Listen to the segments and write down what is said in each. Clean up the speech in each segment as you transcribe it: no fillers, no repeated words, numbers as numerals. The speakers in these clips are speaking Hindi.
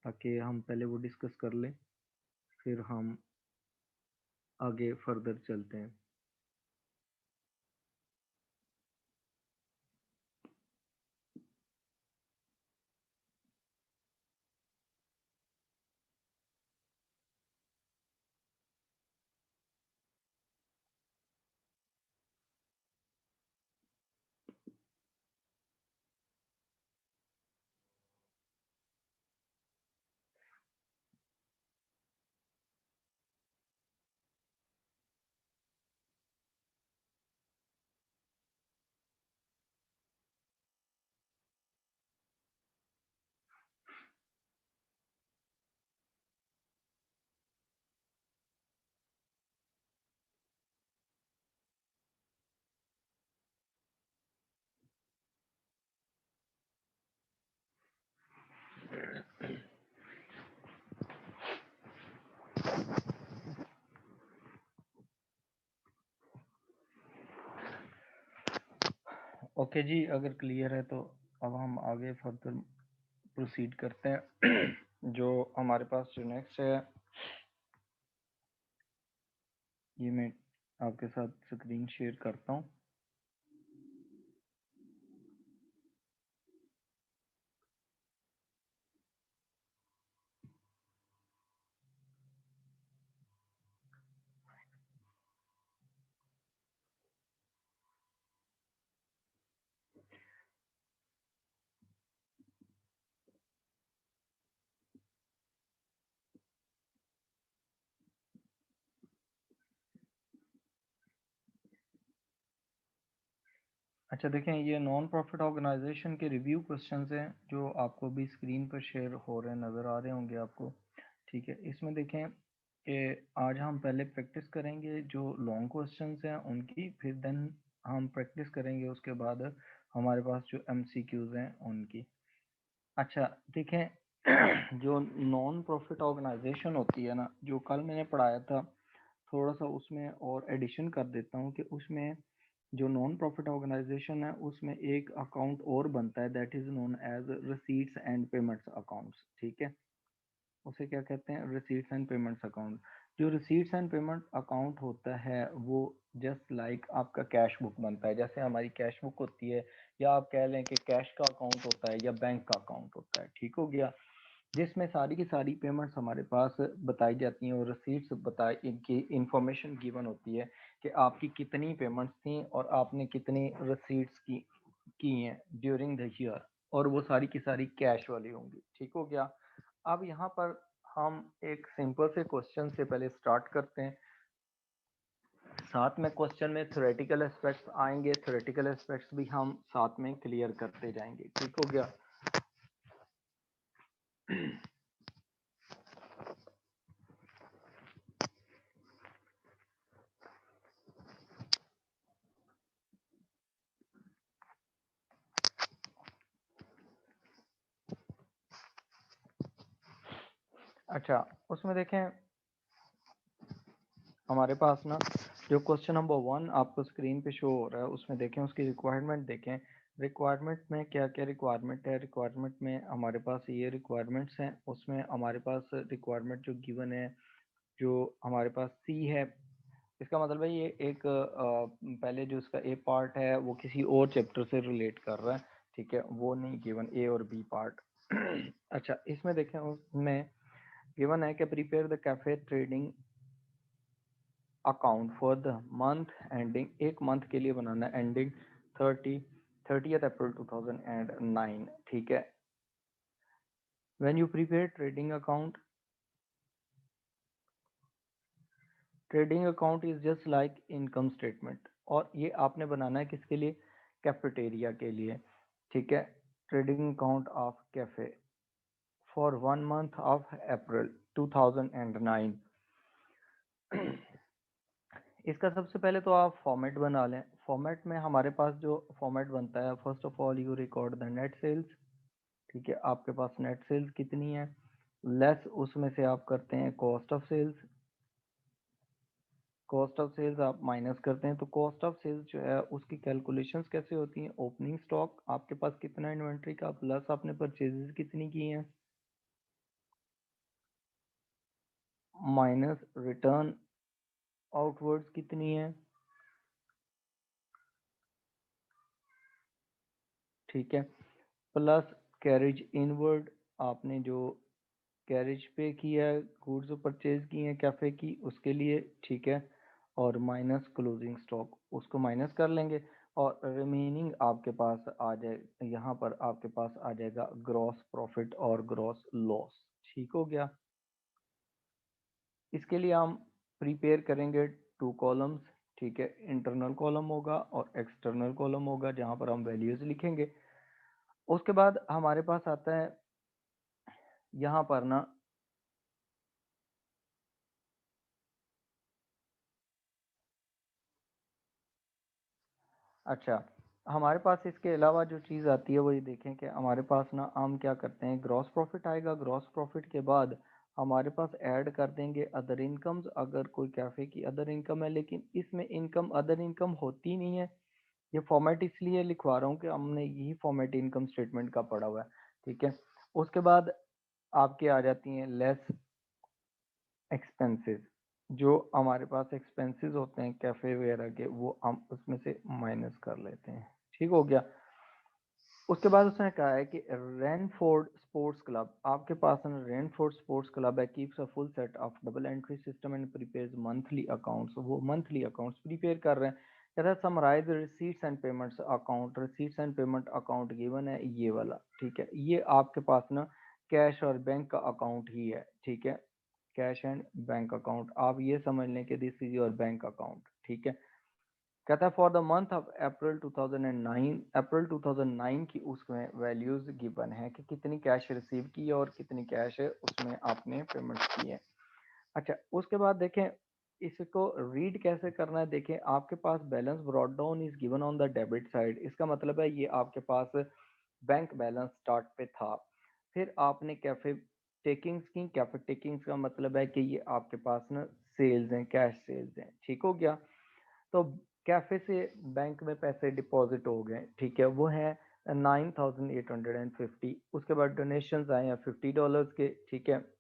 ताकि हम पहले वो डिस्कस कर लें, फिर हम आगे फर्दर चलते हैं। ओके जी, अगर क्लियर है तो अब हम आगे फर्दर प्रोसीड करते हैं। जो हमारे पास जो नेक्स्ट है, ये मैं आपके साथ स्क्रीन शेयर करता हूँ। अच्छा देखें, ये नॉन प्रॉफिट ऑर्गेनाइजेशन के रिव्यू क्वेश्चंस हैं जो आपको भी स्क्रीन पर शेयर हो रहे नज़र आ रहे होंगे आपको। ठीक है, इसमें देखें कि आज हम पहले प्रैक्टिस करेंगे जो लॉन्ग क्वेश्चंस हैं उनकी, फिर देन हम प्रैक्टिस करेंगे उसके बाद हमारे पास जो एमसीक्यूज हैं उनकी। अच्छा देखें, जो नॉन प्रॉफिट ऑर्गेनाइजेशन होती है ना, जो कल मैंने पढ़ाया था, थोड़ा सा उसमें और एडिशन कर देता हूँ कि उसमें जो नॉन प्रॉफिट ऑर्गेनाइजेशन है उसमें एक अकाउंट और बनता है, that is known as receipts and payments accounts. ठीक है, उसे क्या कहते हैं? Receipts and payments account. जो रिसीट्स एंड पेमेंट अकाउंट होता है वो जस्ट लाइक आपका कैश बुक बनता है, जैसे हमारी कैश बुक होती है, या आप कह लें कि कैश का अकाउंट होता है या बैंक का अकाउंट होता है। ठीक हो गया, जिसमें सारी की सारी पेमेंट्स हमारे पास बताई जाती हैं और रिसीट्स बताई, इनकी इंफॉर्मेशन गिवन होती है कि आपकी कितनी पेमेंट्स थी और आपने कितनी रिसीट्स की हैं ड्यूरिंग द ईयर, और वो सारी की सारी कैश वाली होंगी। ठीक हो गया। अब यहाँ पर हम एक सिंपल से क्वेश्चन से पहले स्टार्ट करते हैं, साथ में क्वेश्चन में थ्योरेटिकल एस्पेक्ट्स आएंगे, थ्योरेटिकल एस्पेक्ट्स भी हम साथ में क्लियर करते जाएंगे। ठीक हो गया। अच्छा, उसमें देखें हमारे पास ना जो क्वेश्चन नंबर 1 आपको स्क्रीन पे शो हो रहा है, उसमें देखें उसकी रिक्वायरमेंट देखें। रिक्वायरमेंट में क्या क्या रिक्वायरमेंट है? रिक्वायरमेंट में हमारे पास ये रिक्वायरमेंट्स हैं, उसमें हमारे पास रिक्वायरमेंट जो गिवन है, जो हमारे पास सी है, इसका मतलब है ये एक पहले जो इसका ए पार्ट है वो किसी और चैप्टर से रिलेट कर रहा है। ठीक है, वो नहीं गिवन ए और बी पार्ट। अच्छा, इसमें देखें उसमें गिवन है कि prepare the cafe trading account for the month ending, एक मंथ के लिए बनाना है एंडिंग 30th अप्रैल 2009। ठीक है, when you prepare trading account is just like income statement, और ये आपने बनाना है किसके लिए? कैफेटेरिया के लिए। ठीक है, trading account of cafe for 1 month of April 2009। इसका सबसे पहले तो आप फॉर्मेट बना लें। फॉर्मेट में हमारे पास जो फॉर्मेट बनता है, first of all you record the net sales. ठीक है, आपके पास नेट सेल्स कितनी है, लेस उसमें से आप करते हैं cost of sales. Cost of sales आप माइनस करते हैं, तो कॉस्ट ऑफ सेल्स जो है उसकी कैलकुलेशंस कैसे होती हैं? ओपनिंग स्टॉक आपके पास कितना इन्वेंट्री का, प्लस आपने परचेजेस कितनी की हैं, माइनस रिटर्न आउटवर्ड्स कितनी है, ठीक है, प्लस कैरेज इनवर्ड, आपने जो कैरेज पे किया है, गुड्स परचेज की है कैफे की उसके लिए, ठीक है, और माइनस क्लोजिंग स्टॉक उसको माइनस कर लेंगे, और रिमेनिंग आपके पास आ जाए, यहाँ पर आपके पास आ जाएगा ग्रॉस प्रॉफिट और ग्रॉस लॉस। ठीक हो गया। इसके लिए हम प्रिपेयर करेंगे टू कॉलम्स, ठीक है, इंटरनल कॉलम होगा और एक्सटर्नल कॉलम होगा जहाँ पर हम वैल्यूज लिखेंगे। उसके बाद हमारे पास आता है यहाँ पर ना, अच्छा, हमारे पास इसके अलावा जो चीज़ आती है वो ये देखें कि हमारे पास ना हम क्या करते हैं, ग्रॉस प्रॉफिट आएगा, ग्रॉस प्रॉफिट के बाद हमारे पास ऐड कर देंगे अदर इनकम्स, अगर कोई कैफे की अदर इनकम है, लेकिन इसमें इनकम अदर इनकम होती नहीं है। ये फॉर्मेट इसलिए लिखवा रहा हूँ कि हमने यही फॉर्मेट इनकम स्टेटमेंट का पढ़ा हुआ है, ठीक है। उसके बाद आपके आ जाती हैं लेस एक्सपेंसेस, जो हमारे पास एक्सपेंसेस होते हैं कैफे वगैरह के वो हम उसमें से माइनस कर लेते हैं। ठीक हो गया। उसके बाद उसने कहा है कि रेनफोर्ड स्पोर्ट्स क्लब, आपके पास रेनफोर्ड स्पोर्ट्स क्लब है, keeps a full set of double entry system and prepares monthly accounts, वो मंथली अकाउंट्स प्रिपेयर कर रहे हैं। कहता है summarise receipts and payments account, receipts and payment account given है ये वाला, ठीक है, ये आपके पास ना कैश और बैंक का अकाउंट ही है, ठीक है, कैश एंड बैंक अकाउंट, आप ये समझ लें कि this is your bank account, ठीक है। कहता है फॉर द मंथ ऑफ अप्रैल 2009, अप्रैल 2009 की उसमें वैल्यूज गिवन है कि कितनी कैश रिसीव की है और कितनी कैश है उसमें आपने पेमेंट की है। अच्छा, उसके बाद देखें इसको रीड कैसे करना है, देखें आपके पास balance brought down is given on the debit side, इसका मतलब है ये आपके पास बैंक बैलेंस स्टार्ट पे था, फिर आपने कैफे टेकिंग्स की, कैफे टेकिंग्स का मतलब है कि ये आपके पास ना सेल्स हैं, कैश सेल्स हैं, ठीक हो गया। तो कैफे से बैंक में पैसे डिपॉजिट हो गए, ठीक है, वो है 9850। उसके बाद डोनेशन आए हैं $50 के, ठीक है।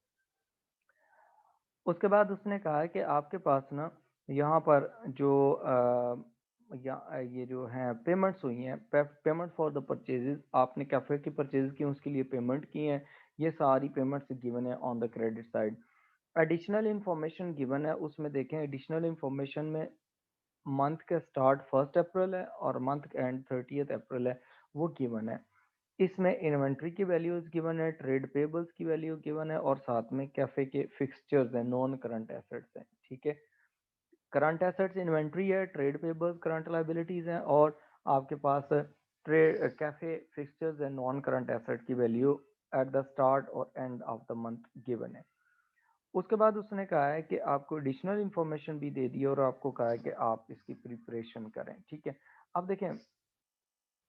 उसके बाद उसने कहा है कि आपके पास ना यहाँ पर जो ये जो है पेमेंट्स हुई हैं, पेमेंट फॉर द परचेजेस, आपने कैफे की परचेज की उसके लिए पेमेंट की है, ये सारी पेमेंट्स गिवन है on the credit side. Additional information given है, उसमें देखें एडिशनल इंफॉर्मेशन में मंथ का स्टार्ट 1 अप्रैल है और मंथ का एंड 30 अप्रैल है, वो गिवन है। इसमें इन्वेंट्री की वैल्यूज गिवन है, ट्रेड पेबल्स की वैल्यू गिवन है, और साथ में कैफे के फिक्सचर्स हैं, नॉन करंट एसेट्स हैं, ठीक है। करंट एसेट्स इन्वेंट्री है, ट्रेड पेबल्स करंट लाइबिलिटीज हैं, और आपके पास ट्रेड कैफे फिक्सचर्स है, नॉन करंट एसेट की वैल्यू एट द स्टार्ट और and of the month given है। उसके बाद उसने कहा है कि आपको एडिशनल इंफॉर्मेशन भी दे दी और आपको कहा है कि आप इसकी प्रिपरेशन करें, ठीक है। अब देखें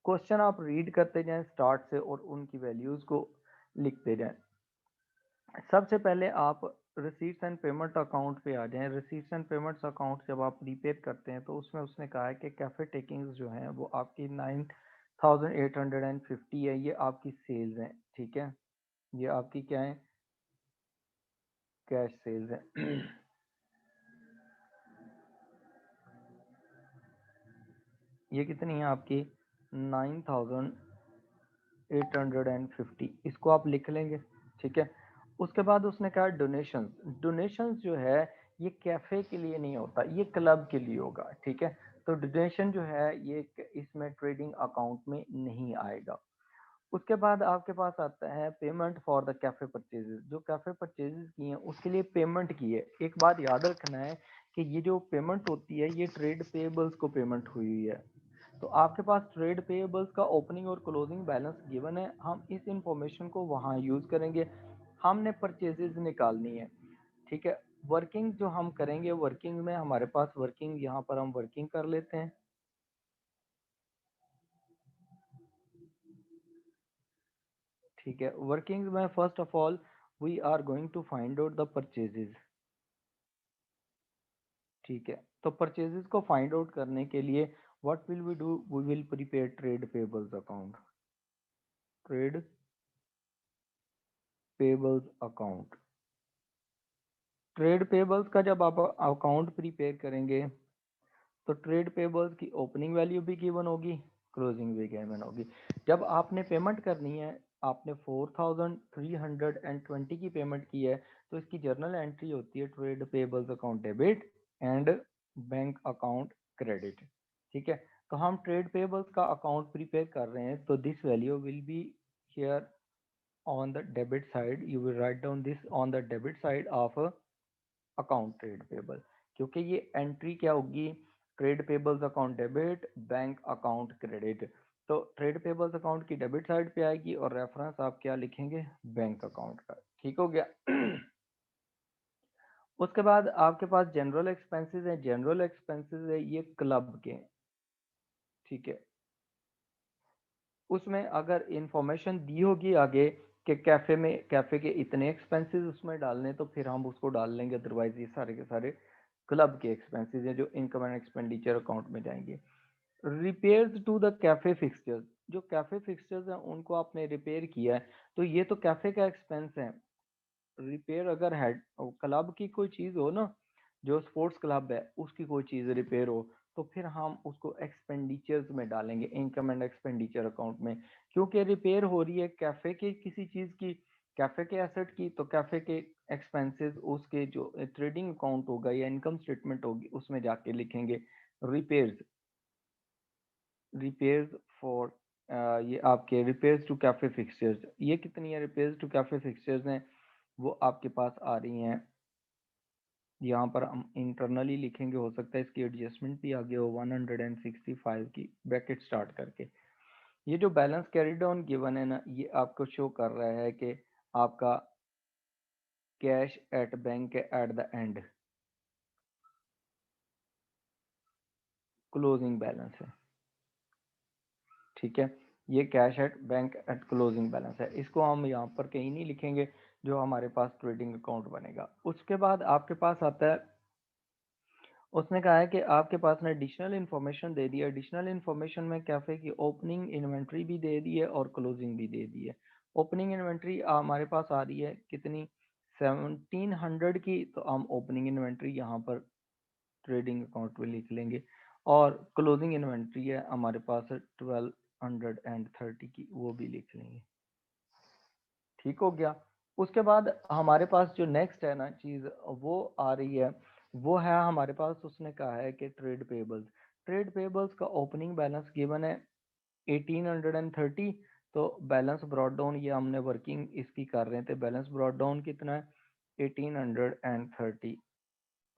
क्वेश्चन आप रीड करते जाएं स्टार्ट से और उनकी वैल्यूज को लिखते जाएं। सबसे पहले आप रिसीट्स एंड पेमेंट अकाउंट पे आ जाएं। रिसीट्स एंड पेमेंट्स अकाउंट जब आप प्रीपेड करते हैं तो उसमें उसने कहा है कि कैफे टेकिंग्स जो हैं वो आपकी 9850 है, ये आपकी सेल्स हैं, ठीक है, ये आपकी क्या है, कैश सेल्स है। ये कितनी है आपकी 9850, इसको आप लिख लेंगे, ठीक है। उसके बाद उसने कहा डोनेशंस, डोनेशंस जो है ये कैफे के लिए नहीं होता, ये क्लब के लिए होगा, ठीक है। तो डोनेशन जो है ये इसमें ट्रेडिंग अकाउंट में नहीं आएगा। उसके बाद आपके पास आता है payment for the cafe purchases, जो कैफे परचेजेस की हैं उसके लिए पेमेंट की है। एक बात याद रखना है कि ये जो पेमेंट होती है ये ट्रेड पेबल्स को पेमेंट हुई हुई है। तो आपके पास ट्रेड पेएबल्स का ओपनिंग और क्लोजिंग बैलेंस गिवन है, हम इस इंफॉर्मेशन को वहां यूज करेंगे, हमने परचेजेस निकालनी है, ठीक है। वर्किंग जो हम करेंगे, वर्किंग में हमारे पास वर्किंग, यहाँ पर हम वर्किंग कर लेते हैं, ठीक है। वर्किंग में first of all we are going to find out the purchases, ठीक है। तो परचेजेस को फाइंड आउट करने के लिए what will we do, we will prepare trade payables account, trade payables account, trade payables का जब आप अकाउंट प्रिपेयर करेंगे तो ट्रेड पेबल्स की ओपनिंग वैल्यू भी गिवन होगी, क्लोजिंग भी गिवन होगी। जब आपने पेमेंट करनी है, आपने 4320 की पेमेंट की है, तो इसकी जर्नल एंट्री होती है trade payables account debit and bank account credit. ठीक है, तो हम ट्रेड पेबल्स का अकाउंट प्रिपेयर कर रहे हैं, तो this value will be here on the debit side. You will write down this on the debit side of account trade payable, क्योंकि ये एंट्री क्या होगी, trade payables account debit, bank account credit. तो ट्रेड पेबल्स अकाउंट की डेबिट साइड पे आएगी और रेफरेंस आप क्या लिखेंगे, बैंक अकाउंट का। ठीक हो गया। उसके बाद आपके पास जनरल एक्सपेंसेस है, जनरल एक्सपेंसेस है ये क्लब के। ठीक है, उसमें अगर इंफॉर्मेशन दी होगी आगे कि कैफे में, कैफे के इतने एक्सपेंसेस उसमें डालने, तो फिर हम उसको डाल लेंगे, अदरवाइज ये सारे के सारे क्लब के एक्सपेंसेस हैं जो इनकम एंड एक्सपेंडिचर अकाउंट में जाएंगे। Repairs to the cafe fixtures, जो कैफे फिक्सचर्स हैं उनको आपने रिपेयर किया है, तो ये तो कैफे का एक्सपेंस है। रिपेयर अगर हेड क्लब की कोई चीज हो ना, जो स्पोर्ट्स क्लब है उसकी कोई चीज रिपेयर हो, तो फिर हम उसको एक्सपेंडिचर्स में डालेंगे, इनकम एंड एक्सपेंडिचर अकाउंट में। क्योंकि रिपेयर हो रही है कैफे के किसी चीज की, कैफे के एसेट की, तो कैफे के एक्सपेंसेस उसके जो ट्रेडिंग अकाउंट होगा या इनकम स्टेटमेंट होगी उसमें जाके लिखेंगे रिपेयर्स, रिपेयर्स फॉर ये आपके रिपेयर्स टू कैफे फिक्सचर्स। ये कितनी है रिपेयर्स टू कैफे फिक्सचर्स हैं, वो आपके पास आ रही हैं, यहाँ पर हम इंटरनली लिखेंगे, हो सकता है इसकी एडजस्टमेंट भी आगे हो, 165 की ब्रैकेट स्टार्ट करके। ये जो बैलेंस कैरी डाउन गिवन है ना, ये आपको शो कर रहा है कि आपका cash at bank at the and closing balance है। ठीक है, ये cash at bank at closing balance है, इसको हम यहाँ पर कहीं नहीं लिखेंगे, जो हमारे पास ट्रेडिंग अकाउंट बनेगा। उसके बाद आपके पास आता है, उसने कहा है कि आपके पास ने एडिशनल इन्फॉर्मेशन दे दी है। एडिशनल इन्फॉर्मेशन में कैफे की ओपनिंग इन्वेंट्री भी दे दी है और क्लोजिंग भी दे दी है। ओपनिंग इन्वेंट्री हमारे पास आ रही है कितनी, 1700 की, तो हम ओपनिंग इन्वेंट्री यहाँ पर ट्रेडिंग अकाउंट में लिख लेंगे, और क्लोजिंग इन्वेंट्री है हमारे पास 1230 की, वो भी लिख लेंगे। ठीक हो गया। उसके बाद हमारे पास जो नेक्स्ट है ना चीज, वो आ रही है, वो है हमारे पास, उसने कहा है कि ट्रेड पेबल्स, ट्रेड पेबल्स का ओपनिंग बैलेंस गिवन है 1830। तो बैलेंस ब्रॉड डाउन, ये हमने वर्किंग इसकी कर रहे थे, बैलेंस ब्रॉड डाउन कितना है 1830,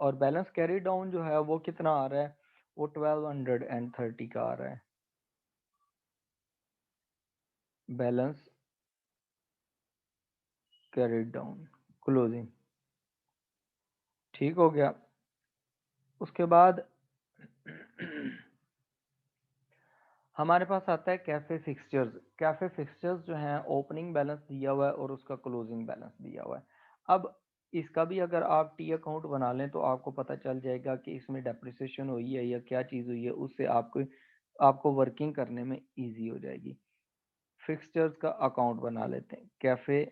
और बैलेंस कैरी डाउन जो है वो कितना आ रहा है, वो 1230 का आ रहा है बैलेंस कैरी डाउन क्लोजिंग। ठीक हो गया। उसके बाद हमारे पास आता है कैफे फिक्सचर्स। कैफे फिक्सचर्स जो हैं, ओपनिंग बैलेंस दिया हुआ है और उसका क्लोजिंग बैलेंस दिया हुआ है। अब इसका भी अगर आप टी अकाउंट बना लें तो आपको पता चल जाएगा कि इसमें डेप्रिसिएशन हुई है या क्या चीज़ हुई है, उससे आपको आपको वर्किंग करने में इजी हो जाएगी। फिक्सचर्स का अकाउंट बना लेते हैं, cafe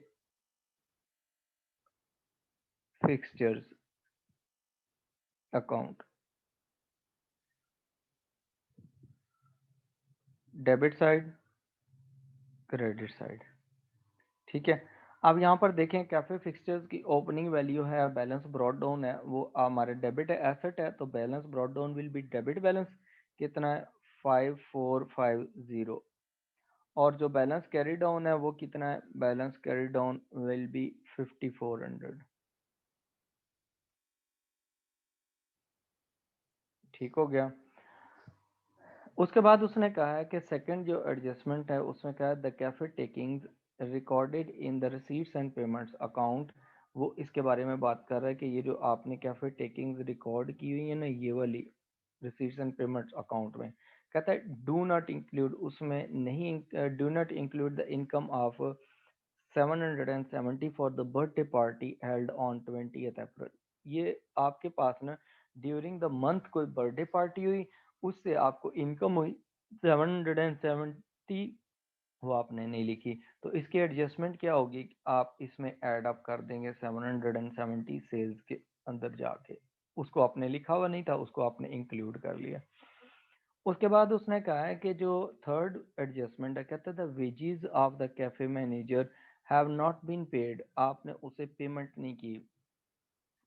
fixtures account, debit side, credit side. ठीक है, अब यहाँ पर देखें कैफे फिक्सचर्स की ओपनिंग वैल्यू है, बैलेंस ब्रॉड डाउन है, वो हमारे डेबिट एसेट है, तो balance brought down will be debit balance, कितना है 5450, और जो बैलेंस कैरी डाउन है वो कितना है, balance carry down will be 5400। ठीक हो गया। उसके बाद उसने कहा है कि सेकंड जो एडजस्टमेंट है उसमें कहा है the cafe takings recorded in the receipts and payments account. वो इसके बारे में बात कर रहा है कि ये जो आपने कैफे टेकिंग्स रिकॉर्ड की हुई है ना, ये वाली रिसीट्स एंड पेमेंट्स अकाउंट में, कहता है डू नॉट इंक्लूड, उसमें नहीं, do not include the income of 770 for the birthday party held on 20th अप्रैल। ये आपके पास ना ड्यूरिंग द मंथ कोई बर्थडे पार्टी हुई, उससे आपको इनकम हुई 770, वो आपने नहीं लिखी, तो इसकी एडजस्टमेंट क्या होगी, आप इसमें ऐड अप कर देंगे 770 सेल्स के अंदर जाके, उसको आपने लिखा हुआ नहीं था, उसको आपने इंक्लूड कर लिया। उसके बाद उसने कहा है कि जो थर्ड एडजस्टमेंट है, कहता है the wages of the cafe manager have not been paid, आपने उसे पेमेंट नहीं की,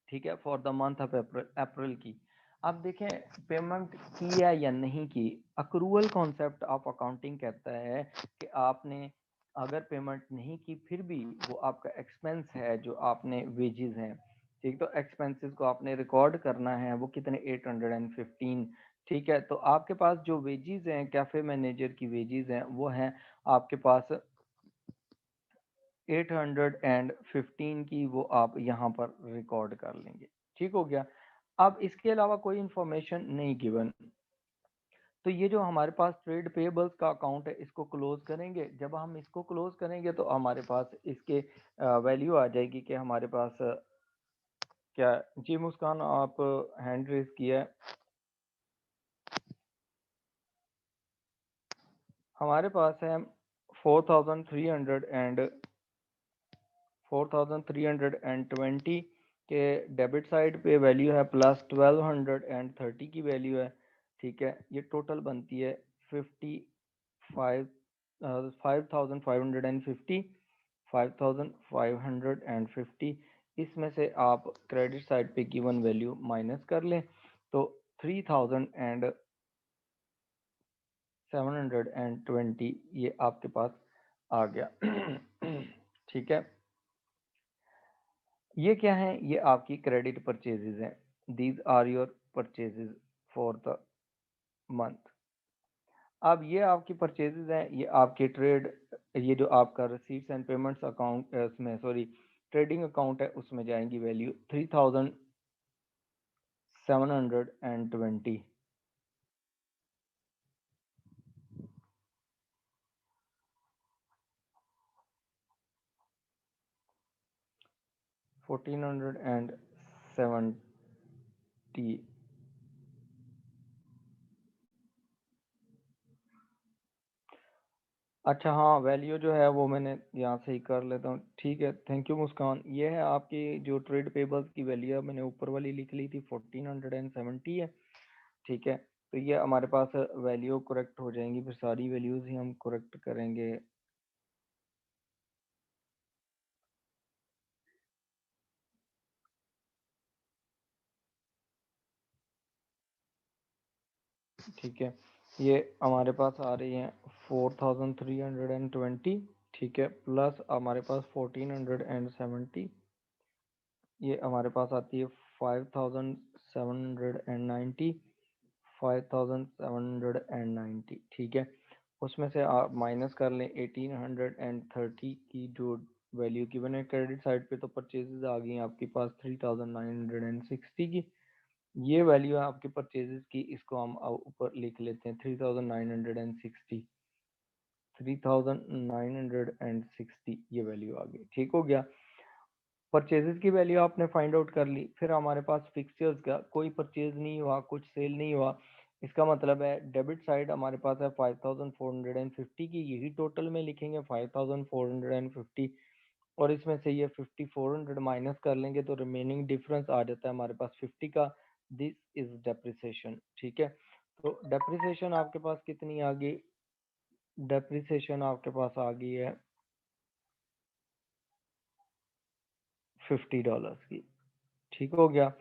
ठीक है, for the month of April, April की। अब देखें पेमेंट की है या नहीं की, अक्रूवल कॉन्सेप्ट ऑफ अकाउंटिंग कहता है कि आपने अगर पेमेंट नहीं की फिर भी वो आपका एक्सपेंस है, जो आपने वेजेस हैं, ठीक, तो एक्सपेंसेस को आपने रिकॉर्ड करना है, वो कितने 815, ठीक है, तो आपके पास जो वेजेस हैं कैफे मैनेजर की वेजेस हैं वो हैं आपके पास 815 की, वो आप यहाँ पर रिकॉर्ड कर लेंगे, ठीक हो गया। अब इसके अलावा कोई इंफॉर्मेशन नहीं गिवन, तो ये जो हमारे पास ट्रेड पेबल्स का अकाउंट है इसको क्लोज करेंगे। जब हम इसको क्लोज करेंगे तो हमारे पास इसके वैल्यू आ जाएगी कि हमारे पास क्या, जी मुस्कान आप हैंड रेज किया है, हमारे पास है 4320 के डेबिट साइड पे वैल्यू है, प्लस 1230 की वैल्यू है, ठीक है, ये टोटल बनती है 55 5550, 5550। इसमें से आप क्रेडिट साइड पे गिवन वैल्यू माइनस कर लें तो 3720 ये आपके पास आ गया। ठीक है, ये क्या है, ये आपकी क्रेडिट परचेजेज हैं, these are your purchases for the month. अब ये आपकी परचेजेज हैं, ये आपके ट्रेड, ये जो आपका रिसीट्स एंड पेमेंट्स अकाउंट उसमें सॉरी ट्रेडिंग अकाउंट है उसमें जाएंगी वैल्यू 3720, 1470। अच्छा हाँ, वैल्यू जो है वो मैंने यहाँ से ही कर लेता हूँ, ठीक है, थैंक यू मुस्कान। ये है आपकी जो ट्रेड पेबल्स की वैल्यू है, मैंने ऊपर वाली लिख ली थी 1470 है, ठीक है, तो ये हमारे पास वैल्यू करेक्ट हो जाएंगी, फिर सारी वैल्यूज ही हम करेक्ट करेंगे। ठीक है, ये हमारे पास आ रही है 4320, ठीक है, प्लस हमारे पास 1470, ये हमारे पास आती है 5790, 5790, ठीक है, उसमें से आप माइनस कर लें 1830 की जो वैल्यू की बने क्रेडिट साइड पे, तो परचेजेस आ गई आपके पास 3960 की, ये वैल्यू है आपके परचेजेस की, इसको हम ऊपर लिख लेते हैं 3960, 3960 ये वैल्यू आ गई, ठीक हो गया। परचेजेस की वैल्यू आपने फाइंड आउट कर ली, फिर हमारे पास फिक्सचर्स का कोई परचेज नहीं हुआ, कुछ सेल नहीं हुआ, इसका मतलब है डेबिट साइड हमारे पास है 5450 की, यही टोटल में लिखेंगे 5450, और इसमें से ये 5400 माइनस कर लेंगे तो रिमेनिंग डिफरेंस आ जाता है हमारे पास 50 का, दिस इज डेप्रिसिएशन, ठीक है, तो डेप्रिसिएशन आपके पास कितनी आ गई, डेप्रिसिएशन आपके पास आ गई है $50 की, ठीक हो गया।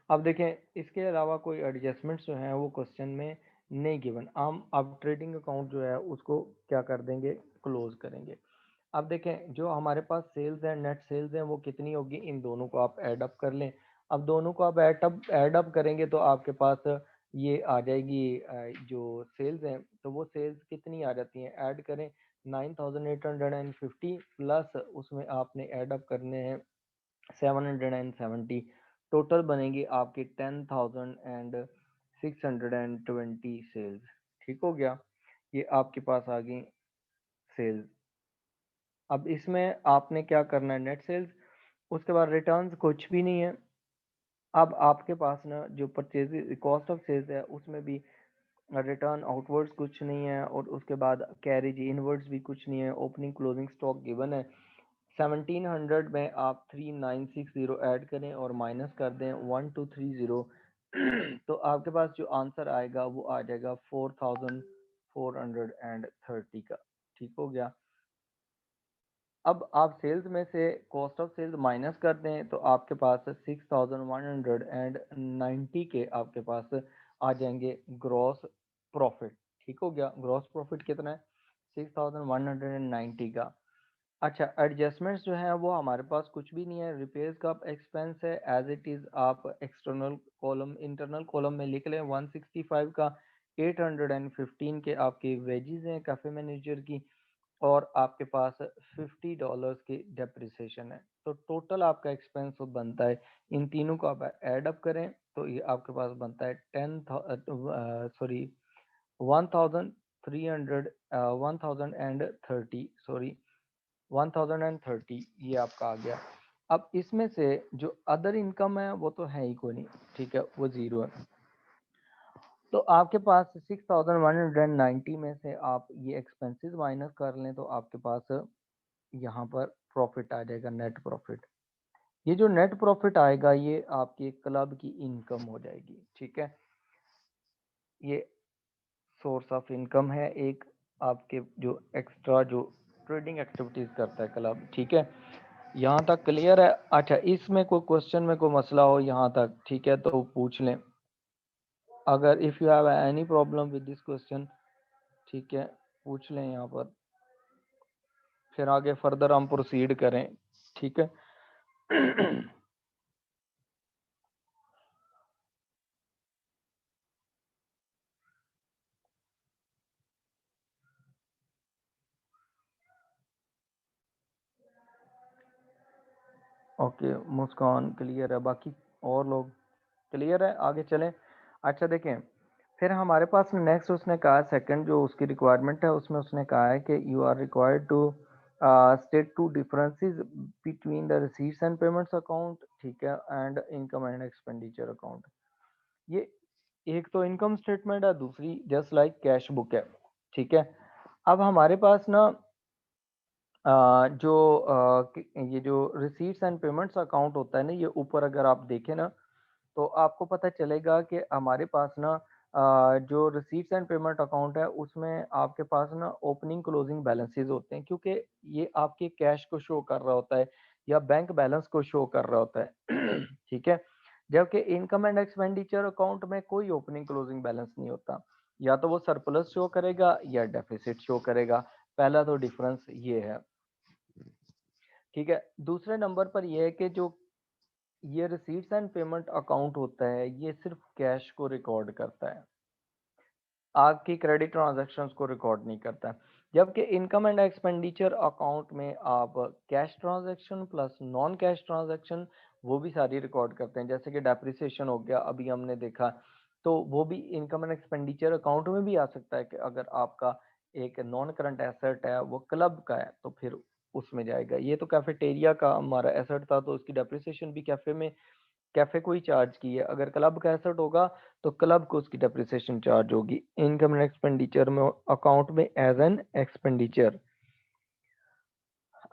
अब देखें इसके अलावा कोई एडजस्टमेंट्स जो हैं वो क्वेश्चन में नहीं गिवन, हम अब ट्रेडिंग अकाउंट जो है उसको क्या कर देंगे, क्लोज करेंगे। अब देखें जो हमारे पास सेल्स है, नेट सेल्स है, वो कितनी होगी, इन दोनों को आप ऐड अप कर लें। अब दोनों को आप ऐड अप करेंगे तो आपके पास ये आ जाएगी जो सेल्स हैं, तो वो सेल्स कितनी आ जाती हैं, ऐड करें 9850 प्लस उसमें आपने ऐड अप करने हैं 770, टोटल बनेगी आपकी 10,620 सेल्स, ठीक हो गया, ये आपके पास आ गई सेल्स। अब इसमें आपने क्या करना है, नेट सेल्स, उसके बाद रिटर्न्स कुछ भी नहीं है। अब आपके पास ना जो परचेज कॉस्ट ऑफ सेल्स है उसमें भी रिटर्न आउटवर्ड्स कुछ नहीं है, और उसके बाद कैरेज इनवर्ड्स भी कुछ नहीं है, ओपनिंग क्लोजिंग स्टॉक गिवन है। 1700 में आप 3960 ऐड करें और माइनस कर दें 1230 तो आपके पास जो आंसर आएगा वो आ जाएगा 4430 का। ठीक हो गया। अब आप सेल्स में से कॉस्ट ऑफ सेल्स माइनस कर दें तो आपके पास 6190 के आपके पास आ जाएंगे ग्रॉस प्रॉफिट। ठीक हो गया। ग्रॉस प्रॉफिट कितना है? 6190 का। अच्छा, एडजस्टमेंट्स जो है वो हमारे पास कुछ भी नहीं है। रिपेयर्स का एक्सपेंस है एज इट इज, आप एक्सटर्नल कॉलम इंटरनल कॉलम में लिख लें 165 का। 815 के आपके वेजेस हैं कैफे मैनेजर की, और आपके पास $50 की डेप्रिसिएशन है। तो टोटल आपका एक्सपेंस बनता है, इन तीनों को आप ऐड अप करें तो ये आपके पास बनता है 1300 1030 सॉरी 1030, ये आपका आ गया। अब इसमें से जो अदर इनकम है वो तो है ही कोई नहीं, ठीक है, वो जीरो है। तो आपके पास 6190 में से आप ये एक्सपेंसेस माइनस कर लें तो आपके पास यहाँ पर प्रॉफिट आ जाएगा, नेट प्रॉफिट। ये जो नेट प्रॉफिट आएगा ये आपके क्लब की इनकम हो जाएगी। ठीक है, ये सोर्स ऑफ इनकम है एक, आपके जो एक्स्ट्रा जो ट्रेडिंग एक्टिविटीज करता है क्लब। ठीक है, यहाँ तक क्लियर है? अच्छा, इसमें कोई क्वेश्चन में कोई मसला हो यहाँ तक, ठीक है, तो पूछ लें। अगर if you have any problem with this question, ठीक है, पूछ लें यहाँ पर, फिर आगे फर्दर हम प्रोसीड करें। ठीक है। ओके, मुस्कान क्लियर है, बाकी और लोग क्लियर है? आगे चलें। अच्छा देखें, फिर हमारे पास नेक्स्ट उसने कहा, सेकंड जो उसकी रिक्वायरमेंट है उसमें उसने कहा है कि you are required to state two differences between the receipts and payments account, ठीक है, and income and expenditure account. ये एक तो इनकम स्टेटमेंट है, दूसरी जस्ट लाइक कैश बुक है। ठीक है, अब हमारे पास ना जो ये जो रिसीट्स एंड पेमेंट्स अकाउंट होता है ना, ये ऊपर अगर आप देखें ना तो आपको पता चलेगा कि हमारे पास ना जो रिसीट्स एंड पेमेंट अकाउंट है उसमें आपके पास ना ओपनिंग क्लोजिंग बैलेंसेस होते हैं, क्योंकि ये आपके कैश को शो कर रहा होता है या बैंक बैलेंस को शो कर रहा होता है। ठीक है, जबकि इनकम एंड एक्सपेंडिचर अकाउंट में कोई ओपनिंग क्लोजिंग बैलेंस नहीं होता, या तो वो सरप्लस शो करेगा या डेफिसिट शो करेगा। पहला तो डिफरेंस ये है। ठीक है, दूसरे नंबर पर यह है कि जो ये रिसीट्स एंड पेमेंट अकाउंट होता है ये सिर्फ कैश को रिकॉर्ड करता है, आपकी क्रेडिट ट्रांजैक्शंस को रिकॉर्ड नहीं करता है। जबकि इनकम एंड एक्सपेंडिचर अकाउंट में आप cash transaction plus non cash transaction वो भी सारी रिकॉर्ड करते हैं, जैसे कि डेप्रिसिएशन हो गया अभी हमने देखा, तो वो भी इनकम एंड एक्सपेंडिचर अकाउंट में भी आ सकता है कि अगर आपका एक नॉन करंट एसेट है वो क्लब का है तो फिर उसमें जाएगा। ये तो कैफेटेरिया का हमारा एसेट था तो उसकी डेप्रिसिएशन भी कैफे को ही चार्ज की है। अगर क्लब का एसेट होगा तो क्लब को उसकी डेप्रिसिएशन चार्ज होगी इनकम एंड एक्सपेंडिचर में अकाउंट में एज एन एक्सपेंडिचर।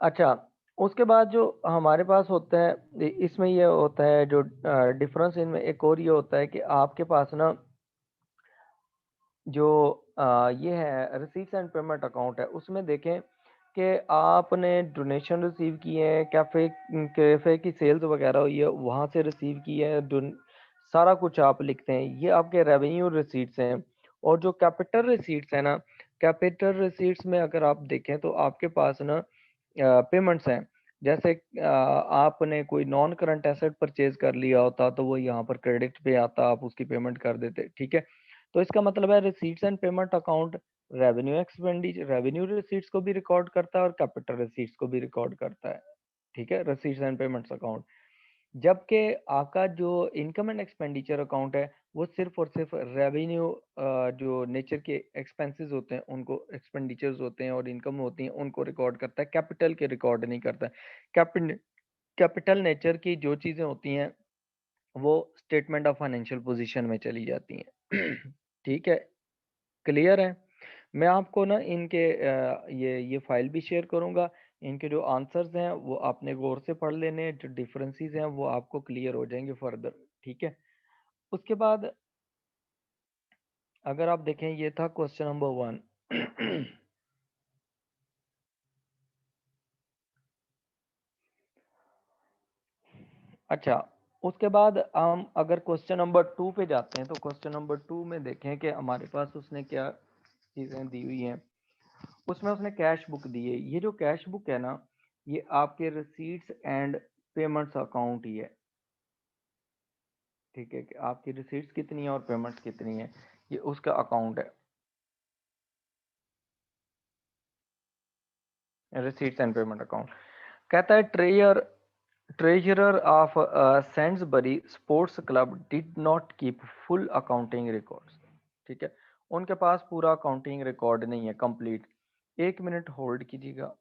अच्छा, उसके बाद जो हमारे पास होता है इसमें ये होता है जो डिफरेंस इनमें एक और ये होता है कि आपके पास ना जो ये है रिसीट्स एंड पेमेंट अकाउंट है उसमें देखें कि आपने डोनेशन रिसीव किए हैं, कैफ़े कैफ़े की सेल्स वगैरह हुई है वहाँ से रिसीव की है, सारा कुछ आप लिखते हैं, ये आपके रेवेन्यू रिसीट्स हैं। और जो कैपिटल रिसीट्स है ना, कैपिटल रिसीट्स में अगर आप देखें तो आपके पास ना पेमेंट्स हैं। जैसे आपने कोई नॉन करंट एसेट परचेज कर लिया होता तो वो यहाँ पर क्रेडिट पे आता, आप उसकी पेमेंट कर देते। ठीक है, तो इसका मतलब है receipts and payment account revenue expenditure revenue receipts को भी रिकॉर्ड करता है और कैपिटल रिसीट्स को भी रिकॉर्ड करता है। ठीक है, रिसीट्स एंड पेमेंट्स अकाउंट। जबकि आपका जो इनकम एंड एक्सपेंडिचर अकाउंट है वो सिर्फ और सिर्फ रेवेन्यू जो नेचर के एक्सपेंसेस होते हैं उनको, एक्सपेंडिचर्स होते हैं और इनकम होती हैं उनको रिकॉर्ड करता है, कैपिटल के रिकॉर्ड नहीं करता है। कैपिटल कैपिटल नेचर की जो चीज़ें होती हैं वो स्टेटमेंट ऑफ फाइनेंशियल पोजीशन में चली जाती हैं। ठीक है, क्लियर है? मैं आपको ना इनके ये फाइल भी शेयर करूँगा। इनके जो आंसर्स हैं वो आपने गौर से पढ़ लेने हैं, जो डिफरेंसेस हैं वो आपको क्लियर हो जाएँगे फर्दर, ठीक है? उसके बाद अगर आप देखें, ये था क्वेश्चन नंबर 1। अच्छा, उसके बाद हम अगर क्वेश्चन नंबर 2 पे जाते हैं, तो क्वेश्चन नंबर 2 में देखें कि हमारे पास उसने क्या चीज़ें दी हुई हैं। उसमें उसने कैश बुक दी है। ये जो कैश बुक है ना, ये आपके रिसीट्स एंड पेमेंट्स अकाउंट ही है, ठीक है? कि आपकी रिसीट्स कितनी है और पेमेंट्स कितनी है, ये उसका अकाउंट है, रिसीट्स एंड पेमेंट अकाउंट। कहता है treasurer of Sandsbury sports club did not keep full accounting records, ठीक है? उनके पास पूरा अकाउंटिंग रिकॉर्ड नहीं है कंप्लीट। 1 मिनट होल्ड कीजिएगा।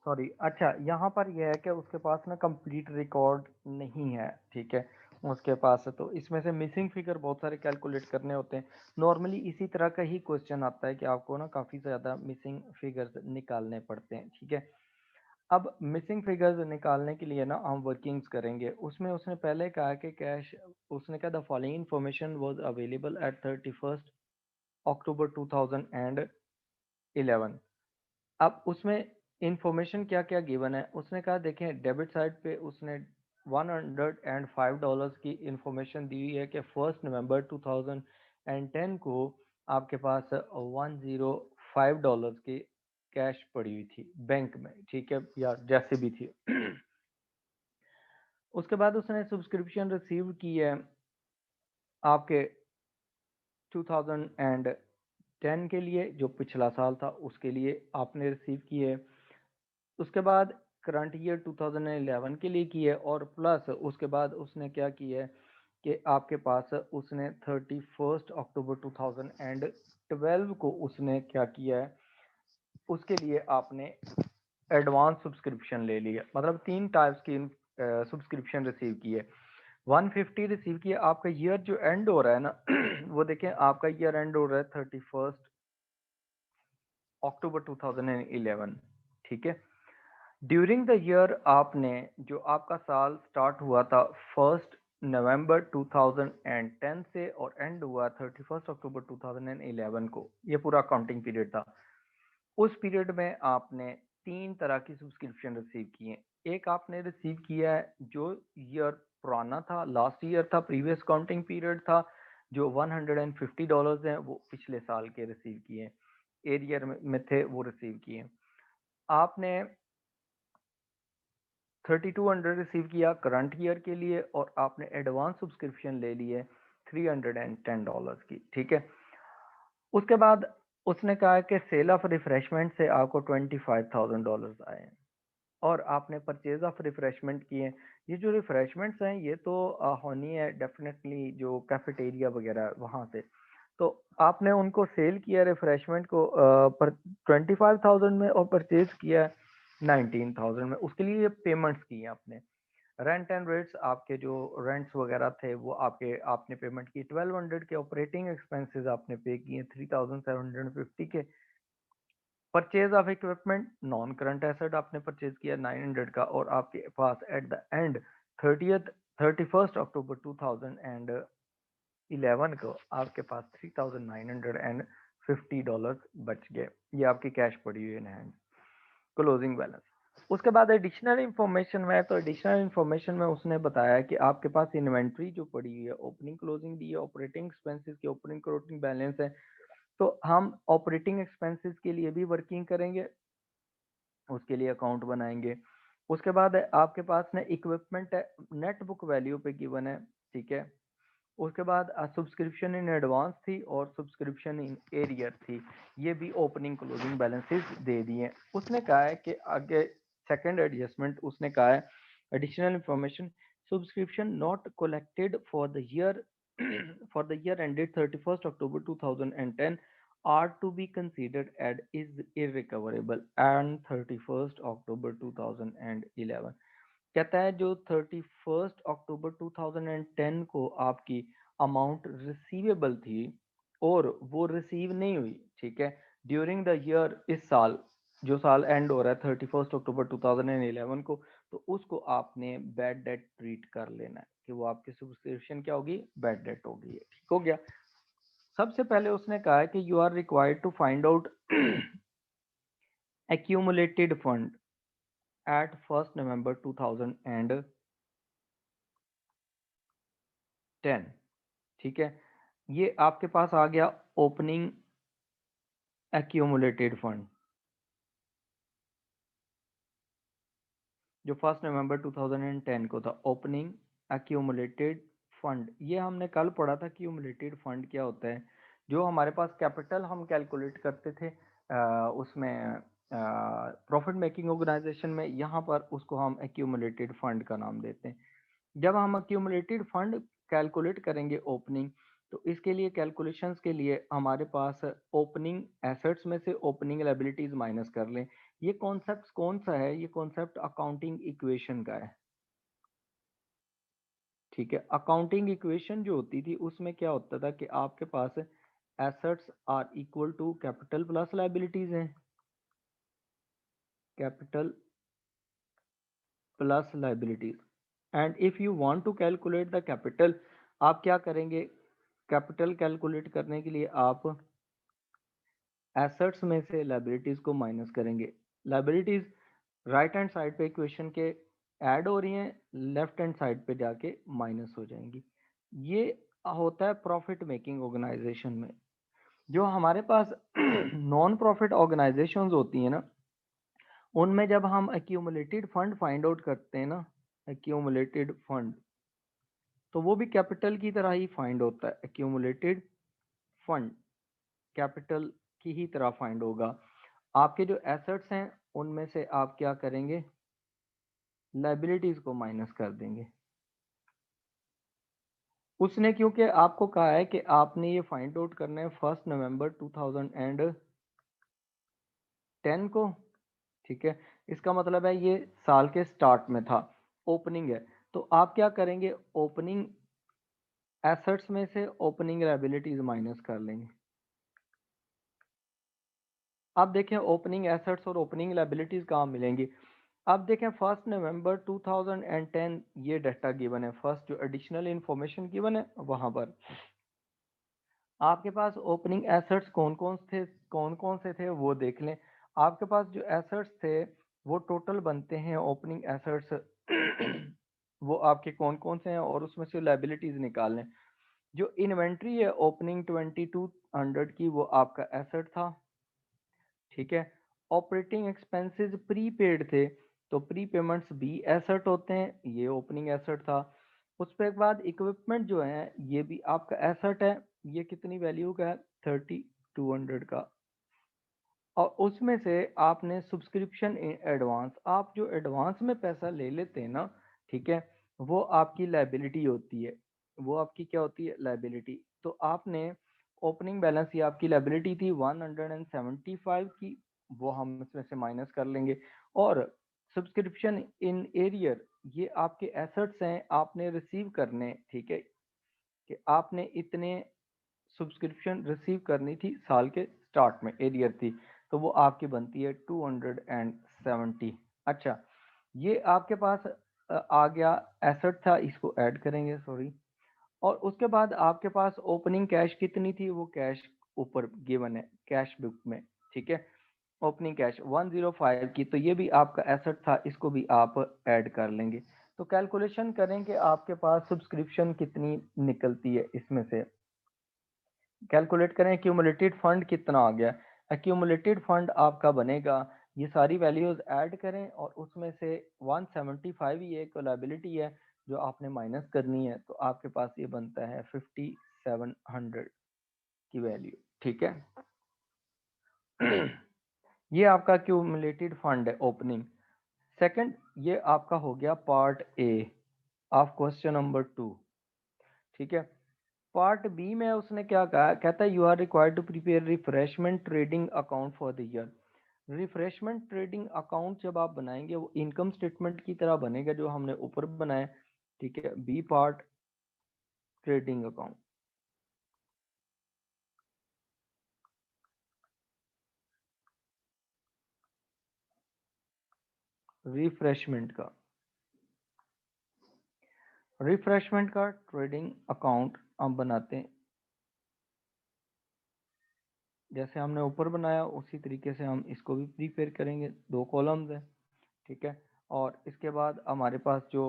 सॉरी, अच्छा, यहाँ पर यह है कि उसके पास ना कंप्लीट रिकॉर्ड नहीं है, ठीक है? उसके पास है, तो इसमें से मिसिंग फिगर बहुत सारे कैलकुलेट करने होते हैं। नॉर्मली इसी तरह का ही क्वेश्चन आता है कि आपको ना काफ़ी ज़्यादा मिसिंग फिगर्स निकालने पड़ते हैं, ठीक है? अब मिसिंग फिगर्स निकालने के लिए ना हम वर्किंग्स करेंगे। उसमें उसने पहले कहा कि कैश, उसने कहा the following information was available at 31st अक्टूबर 2011। अब उसमें इंफॉर्मेशन क्या क्या गिवन है, उसने कहा देखें, डेबिट साइड पे उसने $105 की इंफॉर्मेशन दी हुई है कि 1 नवंबर 2010 को आपके पास $105 की कैश पड़ी हुई थी बैंक में, ठीक है, या जैसे भी थी। उसके बाद उसने सब्सक्रिप्शन रिसीव की है आपके 2010 के लिए, जो पिछला साल था उसके लिए आपने रिसीव की है। उसके बाद करंट ईयर 2011 के लिए की है, और प्लस उसके बाद उसने क्या किया है कि आपके पास उसने 31 अक्टूबर 2012 को उसने क्या किया है, उसके लिए आपने एडवांस सब्सक्रिप्शन ले लिया। मतलब 3 टाइप्स की सब्सक्रिप्शन रिसीव की है। 150 रिसीव किया। आपका ईयर जो एंड हो रहा है ना वो देखें, आपका ईयर एंड हो रहा है 31 अक्टूबर 2011, ठीक है? ड्यूरिंग द ईयर आपने, जो आपका साल स्टार्ट हुआ था 1 नवंबर 2010 से और एंड हुआ 31 अक्टूबर 2011 को, ये पूरा अकाउंटिंग पीरियड था। उस पीरियड में आपने 3 तरह की सब्सक्रिप्शन रिसीव की है। एक आपने रिसीव किया है जो ईयर पुराना था, लास्ट ईयर था, प्रीवियस काउंटिंग पीरियड था, जो $150 हैं, वो पिछले साल के रिसीव किए, एरियर में थे वो रिसीव किए। आपने 3200 रिसीव किया करंट ईयर के लिए, और आपने एडवांस सब्सक्रिप्शन ले ली है $310 की, ठीक है? उसके बाद उसने कहा कि सेल ऑफ रिफ्रेशमेंट से आपको $25,000 आए हैं और आपने परचेज ऑफ रिफ्रेशमेंट किए। ये जो रिफ्रेशमेंट्स हैं ये तो होनी है डेफिनेटली जो कैफेटेरिया वगैरह वहाँ से, तो आपने उनको सेल किया रिफ्रेशमेंट को पर 25,000 में और परचेज किया 19,000 में। उसके लिए ये पेमेंट्स की हैं आपने। रेंट एंड रेट्स, आपके जो रेंट्स वगैरह थे वो आपने पेमेंट की 1200 के। ऑपरेटिंग एक्सपेंसेस आपने पे किए 3750 के। Purchase of equipment non current asset आपने परचेज किया 900 का, और आपके पास एट द एंड 31 अक्टूबर 2011 को आपके पास $3,950 बच गए। ये आपकी कैश पड़ी हुई इन हैंड, क्लोजिंग बैलेंस। उसके बाद एडिशनल इंफॉर्मेशन में, तो एडिशनल इंफॉर्मेशन में उसने बताया कि आपके पास इन्वेंट्री जो पड़ी हुई है, ओपनिंग क्लोजिंग दी है, ऑपरेटिंग एक्सपेंसेस की ओपनिंग क्लोजिंग बैलेंस है। तो हम ऑपरेटिंग एक्सपेंसेस के लिए भी वर्किंग करेंगे, उसके लिए अकाउंट बनाएंगे। उसके बाद आपके पास ना इक्विपमेंट है, नेट बुक वैल्यू पे गिवन है, ठीक है। उसके बाद सब्सक्रिप्शन इन एडवांस थी और सब्सक्रिप्शन इन एरियर थी, ये भी ओपनिंग क्लोजिंग बैलेंसेस दे दिए। उसने कहा है कि आगे सेकंड एडजस्टमेंट उसने कहा है additional information, subscription not collected for the year for the year ended 31 October 2010 are to be considered as is irrecoverable and 31st October 2011। कहता है जो 31 अक्टूबर 2010 को आपकी अमाउंट रिसीवेबल थी और वो रिसीव नहीं हुई, ठीक है, ड्यूरिंग द ईयर, इस साल जो साल एंड हो रहा है 31 अक्टूबर 2011 को, तो उसको आपने बैड डेट ट्रीट कर लेना है कि वो आपकी सब्सक्रिप्शन क्या होगी, बैड डेट होगी। ठीक हो गया। सबसे पहले उसने कहा है कि you are required to find out accumulated fund at 1st November 2010, ठीक है। ये आपके पास आ गया ओपनिंग accumulated फंड, जो 1 नवंबर 2010 को था, ओपनिंग accumulated फंड। ये हमने कल पढ़ा था accumulated फंड क्या होता है। जो हमारे पास कैपिटल हम कैलकुलेट करते थे उसमें प्रॉफिट मेकिंग ऑर्गेनाइजेशन में, यहाँ पर उसको हम accumulated फंड का नाम देते हैं। जब हम accumulated फंड कैलकुलेट करेंगे ओपनिंग, तो इसके लिए कैलकुलेशंस के लिए हमारे पास ओपनिंग एसेट्स में से ओपनिंग लायबिलिटीज माइनस कर लें। ये कॉन्सेप्ट कौन सा है, ये कॉन्सेप्ट अकाउंटिंग इक्वेशन का है, ठीक है। अकाउंटिंग इक्वेशन जो होती थी उसमें क्या होता था कि आपके पास assets are equal to capital plus liabilities हैं, capital plus liabilities. And if you want to calculate the capital, आप क्या करेंगे, कैपिटल कैलकुलेट करने के लिए आप एसेट्स में से लायबिलिटीज को माइनस करेंगे। लायबिलिटीज राइट हैंड साइड पे इक्वेशन के ऐड हो रही हैं, लेफ्ट हैंड साइड पे जाके माइनस हो जाएंगी। ये होता है प्रॉफिट मेकिंग ऑर्गेनाइजेशन में। जो हमारे पास नॉन प्रॉफिट ऑर्गेनाइजेशंस होती हैं ना, उनमें जब हम एक्यूमुलेटेड फंड फाइंड आउट करते हैं ना, एक्यूमुलेटेड फंड, तो वो भी कैपिटल की तरह ही फाइंड होता है। एक्यूमुलेटेड फंड कैपिटल की ही तरह फाइंड होगा। आपके जो एसेट्स हैं उनमें से आप क्या करेंगे, लायबिलिटीज को माइनस कर देंगे। उसने क्योंकि आपको कहा है कि आपने ये फाइंड आउट करना है 1 नवंबर 2010 को, ठीक है। इसका मतलब है ये साल के स्टार्ट में था, ओपनिंग है। तो आप क्या करेंगे, ओपनिंग एसेट्स में से ओपनिंग लायबिलिटीज माइनस कर लेंगे। अब देखें ओपनिंग एसेट्स और ओपनिंग लायबिलिटीज कहाँ मिलेंगी। अब देखें 1 नवंबर 2010 ये डाटा गिवन है, फर्स्ट जो एडिशनल इंफॉर्मेशन गिवन है वहां पर आपके पास ओपनिंग एसेट्स कौन कौन से थे वो देख लें। आपके पास जो एसेट्स थे वो टोटल बनते हैं ओपनिंग एसेट्स वो आपके कौन कौन से हैं और उसमें से लायबिलिटीज निकाल लें। जो इन्वेंट्री है ओपनिंग 2200 की वो आपका एसेट था, ठीक है। ऑपरेटिंग एक्सपेंसेस प्रीपेड थे, तो प्री पेमेंट्स भी एसेट होते हैं, ये ओपनिंग एसेट था। उसके बाद इक्विपमेंट जो है ये भी आपका एसेट है, ये कितनी वैल्यू का है, 3200 का और उसमें से आपने सब्सक्रिप्शन इन एडवांस, आप जो एडवांस में पैसा ले लेते हैं ना, ठीक है, वो आपकी लायबिलिटी होती है। वो आपकी क्या होती है? लायबिलिटी। तो आपने ओपनिंग बैलेंस, ये आपकी लायबिलिटी थी 175 की, वो हम इसमें से माइनस कर लेंगे। और सब्सक्रिप्शन इन एरियर, ये आपके एसेट्स हैं, आपने रिसीव करने, ठीक है, कि आपने इतने सब्सक्रिप्शन रिसीव करनी थी साल के स्टार्ट में, एरियर थी, तो वो आपकी बनती है 270। अच्छा, ये आपके पास आ गया, एसेट था, इसको ऐड करेंगे, सॉरी। और उसके बाद आपके पास ओपनिंग कैश कितनी थी? वो कैश ऊपर गिवन है कैश बुक में, ठीक है, ओपनिंग कैश 105 की, तो ये भी आपका एसेट था, इसको भी आप ऐड कर लेंगे। तो कैलकुलेशन करें कि आपके पास सब्सक्रिप्शन कितनी निकलती है, इसमें से कैलकुलेट करें एक्यूमुलेटेड फंड कितना आ गया। एक्यूमुलेटेड फंड आपका बनेगा, ये सारी वैल्यूज ऐड करें और उसमें से 175 ही एक लायबिलिटी है जो आपने माइनस करनी है, तो आपके पास ये बनता है 5700 की वैल्यू, ठीक है। ये आपका एक्यूमुलेटेड फंड है ओपनिंग। सेकंड, ये आपका हो गया part A of question number 2, ठीक है। पार्ट बी में उसने क्या कहा, कहता है you are required to prepare refreshment trading account for the year. Refreshment trading account जब आप बनाएंगे वो इनकम स्टेटमेंट की तरह बनेगा जो हमने ऊपर बनाया, ठीक है। B part, trading account, refreshment का, रिफ्रेशमेंट का ट्रेडिंग अकाउंट हम बनाते हैं, जैसे हमने ऊपर बनाया उसी तरीके से हम इसको भी प्रिपेयर करेंगे। दो कॉलम्स हैं, ठीक है। और इसके बाद हमारे पास जो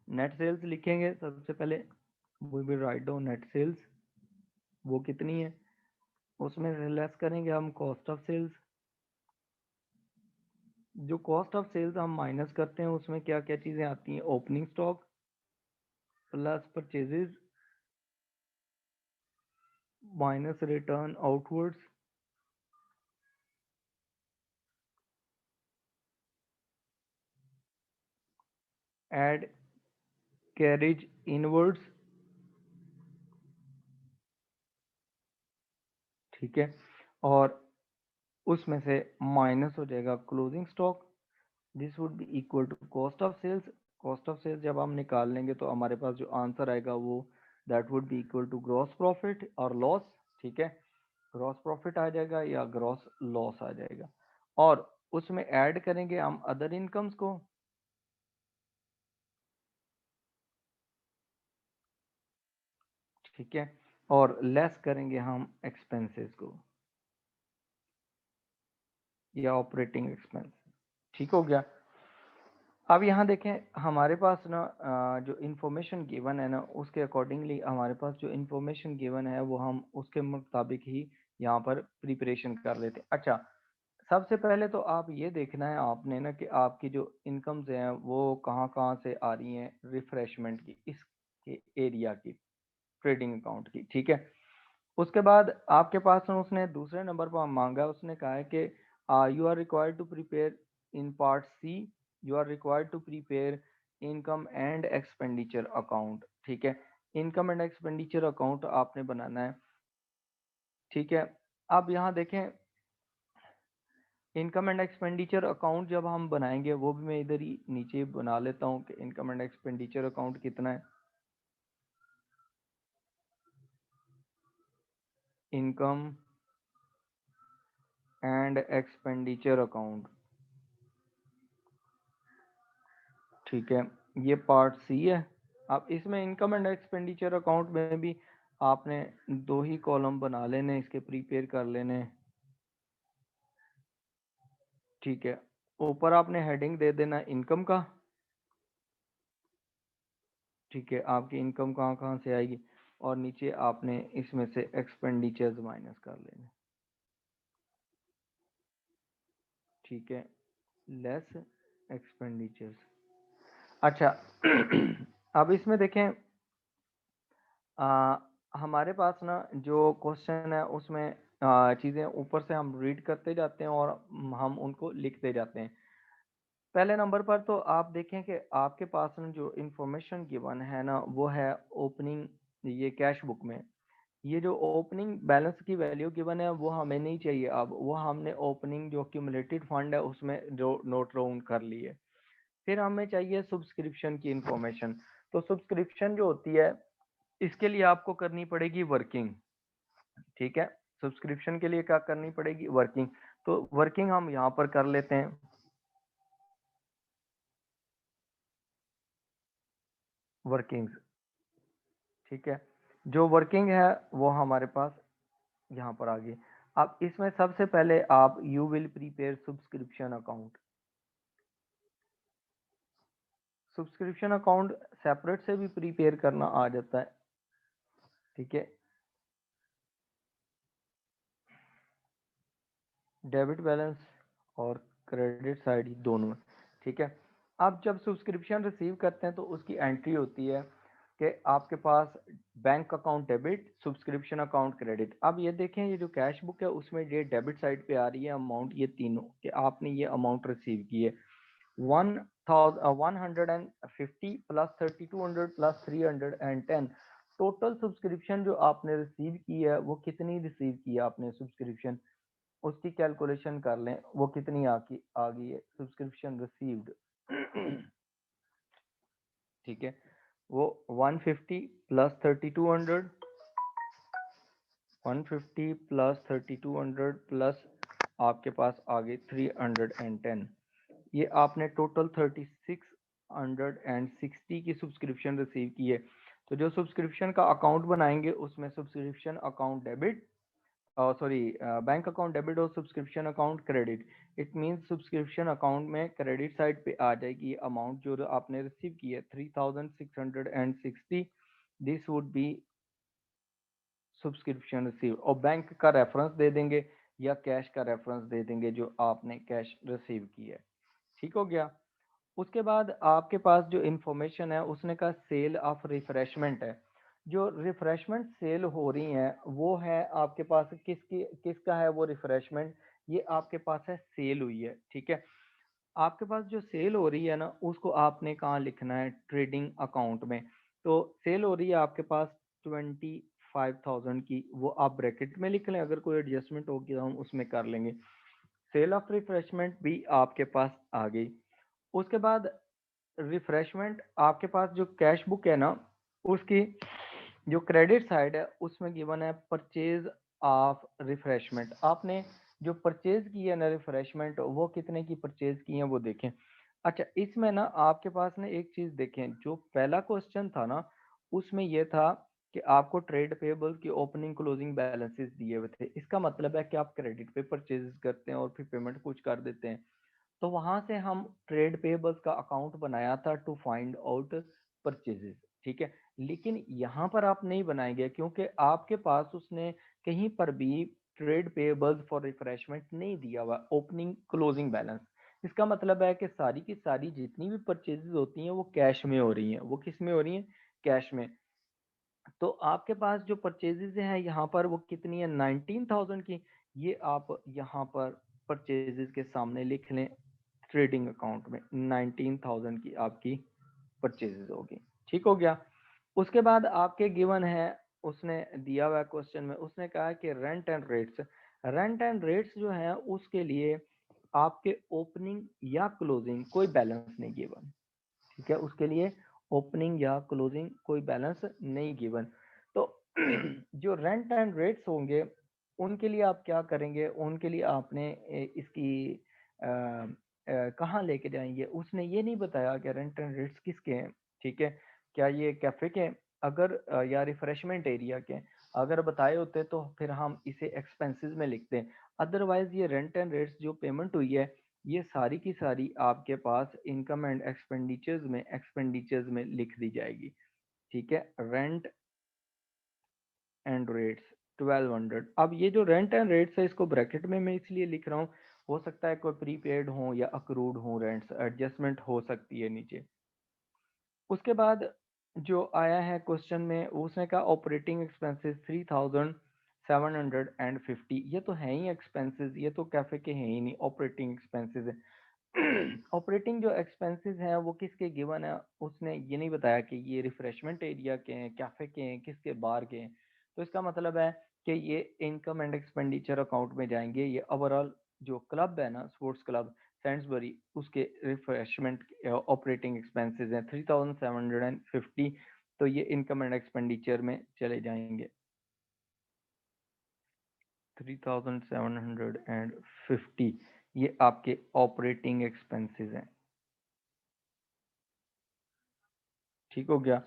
नेट सेल्स लिखेंगे सबसे पहले, we will write down net sales, वो कितनी है, उसमें से लेस करेंगे हम कॉस्ट ऑफ सेल्स। जो कॉस्ट ऑफ सेल्स हम माइनस करते हैं उसमें क्या क्या चीज़ें आती हैं? Opening stock plus purchases minus return outwards, add carriage inwards, ठीक है। और उसमें से माइनस हो जाएगा closing stock, this would be equal to cost of sales. Cost of sales जब हम निकाल लेंगे तो हमारे पास जो आंसर आएगा वो that would be equal to gross profit और लॉस, ठीक है। ग्रॉस प्रॉफिट आ जाएगा या ग्रॉस लॉस आ जाएगा। और उसमें ऐड करेंगे हम अदर इनकम्स को, ठीक है। और लेस करेंगे हम एक्सपेंसेस को या ऑपरेटिंग एक्सपेंस, ठीक हो गया। अब यहाँ देखें हमारे पास ना जो इन्फॉर्मेशन गिवन है ना उसके अकॉर्डिंगली हमारे पास जो इन्फॉर्मेशन गिवन है वो हम उसके मुताबिक ही यहाँ पर प्रिपरेशन कर लेते हैं। अच्छा, सबसे पहले तो आप ये देखना है आपने ना कि आपकी जो इनकम्स हैं वो कहाँ कहाँ से आ रही हैं, रिफ्रेशमेंट की, इसके एरिया की, ट्रेडिंग अकाउंट की, ठीक है। उसके बाद आपके पास ना उसने दूसरे नंबर पर मांगा, उसने कहा है कि you are required to prepare in part C, you are required to prepare income and expenditure account, ठीक है। इनकम एंड एक्सपेंडिचर अकाउंट आपने बनाना है, ठीक है। अब यहाँ देखें इनकम एंड एक्सपेंडिचर अकाउंट जब हम बनाएंगे वो भी मैं इधर ही नीचे बना लेता हूँ कि इनकम एंड एक्सपेंडिचर अकाउंट कितना है। इनकम एंड एक्सपेंडिचर अकाउंट, ठीक है, ये पार्ट सी है। अब इसमें इनकम एंड एक्सपेंडिचर अकाउंट में भी आपने दो ही कॉलम बना लेने, इसके प्रीपेयर कर लेने, ठीक है। ऊपर आपने हेडिंग दे देना इनकम का, ठीक है, आपकी इनकम कहाँ कहाँ से आएगी, और नीचे आपने इसमें से एक्सपेंडिचर्स माइनस कर लेने, ठीक है, लेस एक्सपेंडिचर्स। अच्छा अब इसमें देखें, आ, हमारे पास ना जो क्वेश्चन है उसमें चीज़ें ऊपर से हम रीड करते जाते हैं और हम उनको लिखते जाते हैं। पहले नंबर पर तो आप देखें कि आपके पास ना जो इंफॉर्मेशन गिवन है ना वो है ओपनिंग, ये कैश बुक में ये जो ओपनिंग बैलेंस की वैल्यू गिवन है वो हमें नहीं चाहिए। अब वो हमने ओपनिंग जो क्यूमुलेटेड फंड है उसमें जो नोट डाउन कर ली है। फिर हमें चाहिए सब्सक्रिप्शन की इंफॉर्मेशन। तो सब्सक्रिप्शन जो होती है इसके लिए आपको करनी पड़ेगी वर्किंग, ठीक है। सब्सक्रिप्शन के लिए क्या करनी पड़ेगी? वर्किंग। तो वर्किंग हम यहाँ पर कर लेते हैं, वर्किंग्स, ठीक है। जो वर्किंग है वो हमारे पास यहाँ पर आ गई। अब इसमें सबसे पहले आप you will prepare subscription account. Subscription account separate से भी प्रिपेयर करना आ जाता है, ठीक है। डेबिट बैलेंस और क्रेडिट साइड दोनों में, ठीक है। आप जब सब्सक्रिप्शन रिसीव करते हैं तो उसकी एंट्री होती है कि आपके पास bank account debit, subscription account credit. अब ये देखें ये जो कैश बुक है उसमें ये डेबिट साइड पे आ रही है अमाउंट, ये तीनों कि आपने ये अमाउंट रिसीव की है। 150 प्लस 3200 प्लस 310। टोटल सब्सक्रिप्शन जो आपने रिसीव की है वो कितनी रिसीव की है आपने सब्सक्रिप्शन, उसकी कैलकुलेशन कर लें वो कितनी आ गई है सब्सक्रिप्शन रिसीव्ड ठीक है। वो 150 प्लस 3200, 150 प्लस 3200 प्लस आपके पास आ गई 310। ये आपने टोटल 3660 की सब्सक्रिप्शन रिसीव की है। तो जो सब्सक्रिप्शन का अकाउंट बनाएंगे उसमें subscription account debit, sorry, bank account debit और subscription account credit. It means subscription account में क्रेडिट साइड पे आ जाएगी ये अमाउंट जो आपने रिसीव की है 3660। This would B subscription receive, और बैंक का रेफरेंस दे देंगे या कैश का रेफरेंस दे देंगे जो आपने कैश रिसीव की है, ठीक हो गया। उसके बाद आपके पास जो इंफॉर्मेशन है उसने कहा सेल ऑफ रिफ्रेशमेंट है। जो रिफ्रेशमेंट सेल हो रही हैं वो है आपके पास किसका है वो रिफ्रेशमेंट, ये आपके पास है सेल हुई है, ठीक है। आपके पास जो सेल हो रही है ना उसको आपने कहाँ लिखना है? ट्रेडिंग अकाउंट में। तो सेल हो रही है आपके पास 25,000 की, वो आप ब्रैकेट में लिख लें, अगर कोई एडजस्टमेंट होगी तो हम उसमें कर लेंगे। सेल ऑफ रिफ्रेशमेंट भी आपके पास आ गई। उसके बाद रिफ्रेशमेंट आपके पास जो कैश बुक है ना उसकी जो क्रेडिट साइड है उसमें गिवन है परचेज ऑफ रिफ्रेशमेंट। आपने जो परचेज की है ना रिफ्रेशमेंट वो कितने की परचेज की है वो देखें। अच्छा इसमें ना आपके पास ना एक चीज देखें, जो पहला क्वेश्चन था ना उसमें यह था कि आपको ट्रेड पेबल की ओपनिंग क्लोजिंग बैलेंसेस दिए हुए थे। इसका मतलब है कि आप क्रेडिट पे परचेज करते हैं और फिर पेमेंट कुछ कर देते हैं। तो वहां से हम ट्रेड पेबल्स का अकाउंट बनाया था टू फाइंड आउट परचेजेस, ठीक है। लेकिन यहाँ पर आप नहीं बनाएंगे क्योंकि आपके पास उसने कहीं पर भी ट्रेड पेबल्स फॉर रिफ्रेशमेंट नहीं दिया हुआ ओपनिंग क्लोजिंग बैलेंस। इसका मतलब है कि सारी की सारी जितनी भी परचेजेस होती हैं वो कैश में हो रही हैं। वो किस में हो रही हैं? कैश में। तो आपके पास जो परचेजेस हैं यहाँ पर वो कितनी है? 19,000 की। ये आप यहाँ पर परचेजेस के सामने लिख लें, ट्रेडिंग अकाउंट में 19,000 की आपकी परचेजेस होगी, ठीक हो गया। उसके बाद आपके गिवन है, उसने दिया हुआ क्वेश्चन में उसने कहा कि rent and rates, rent and rates जो है उसके लिए आपके ओपनिंग या क्लोजिंग कोई बैलेंस नहीं गिवन, ठीक है। उसके लिए ओपनिंग या क्लोजिंग कोई बैलेंस नहीं गिवन। तो जो रेंट एंड रेट्स होंगे उनके लिए आप क्या करेंगे? उनके लिए आपने इसकी कहाँ लेके जाएंगे? उसने ये नहीं बताया कि रेंट एंड रेट्स किसके हैं, ठीक है। क्या ये कैफे के हैं? अगर या रिफ्रेशमेंट एरिया के हैं? अगर बताए होते तो फिर हम इसे एक्सपेंसेस में लिखते हैं। अदरवाइज ये रेंट एंड रेट्स जो पेमेंट हुई है ये सारी की सारी आपके पास इनकम एंड एक्सपेंडिचर्स में लिख दी जाएगी, ठीक है। Rent and rates 1200। अब ये जो रेंट एंड रेट्स है इसको ब्रैकेट में मैं इसलिए लिख रहा हूँ, हो सकता है कोई प्रीपेड हो या अक्रूड हो, रेंट्स एडजस्टमेंट हो सकती है नीचे। उसके बाद जो आया है क्वेश्चन में, उसने कहा ऑपरेटिंग एक्सपेंसेस 3750, ये तो है ही एक्सपेंसेस, ये तो कैफे के हैं ही नहीं, ऑपरेटिंग एक्सपेंसेस है। ऑपरेटिंग जो एक्सपेंसेस हैं वो किसके गिवन है, उसने ये नहीं बताया कि ये रिफ्रेशमेंट एरिया के हैं, कैफे के हैं, किसके बार के हैं। तो इसका मतलब है कि ये इनकम एंड एक्सपेंडिचर अकाउंट में जाएंगे। ये ओवरऑल जो क्लब है ना, स्पोर्ट्स क्लब सैंड्सबरी, उसके रिफ्रेशमेंट ऑपरेटिंग एक्सपेंसेस हैं 3750, तो ये इनकम एंड एक्सपेंडिचर में चले जाएंगे। 3750 ये आपके ऑपरेटिंग एक्सपेंसेस हैं। ठीक हो गया।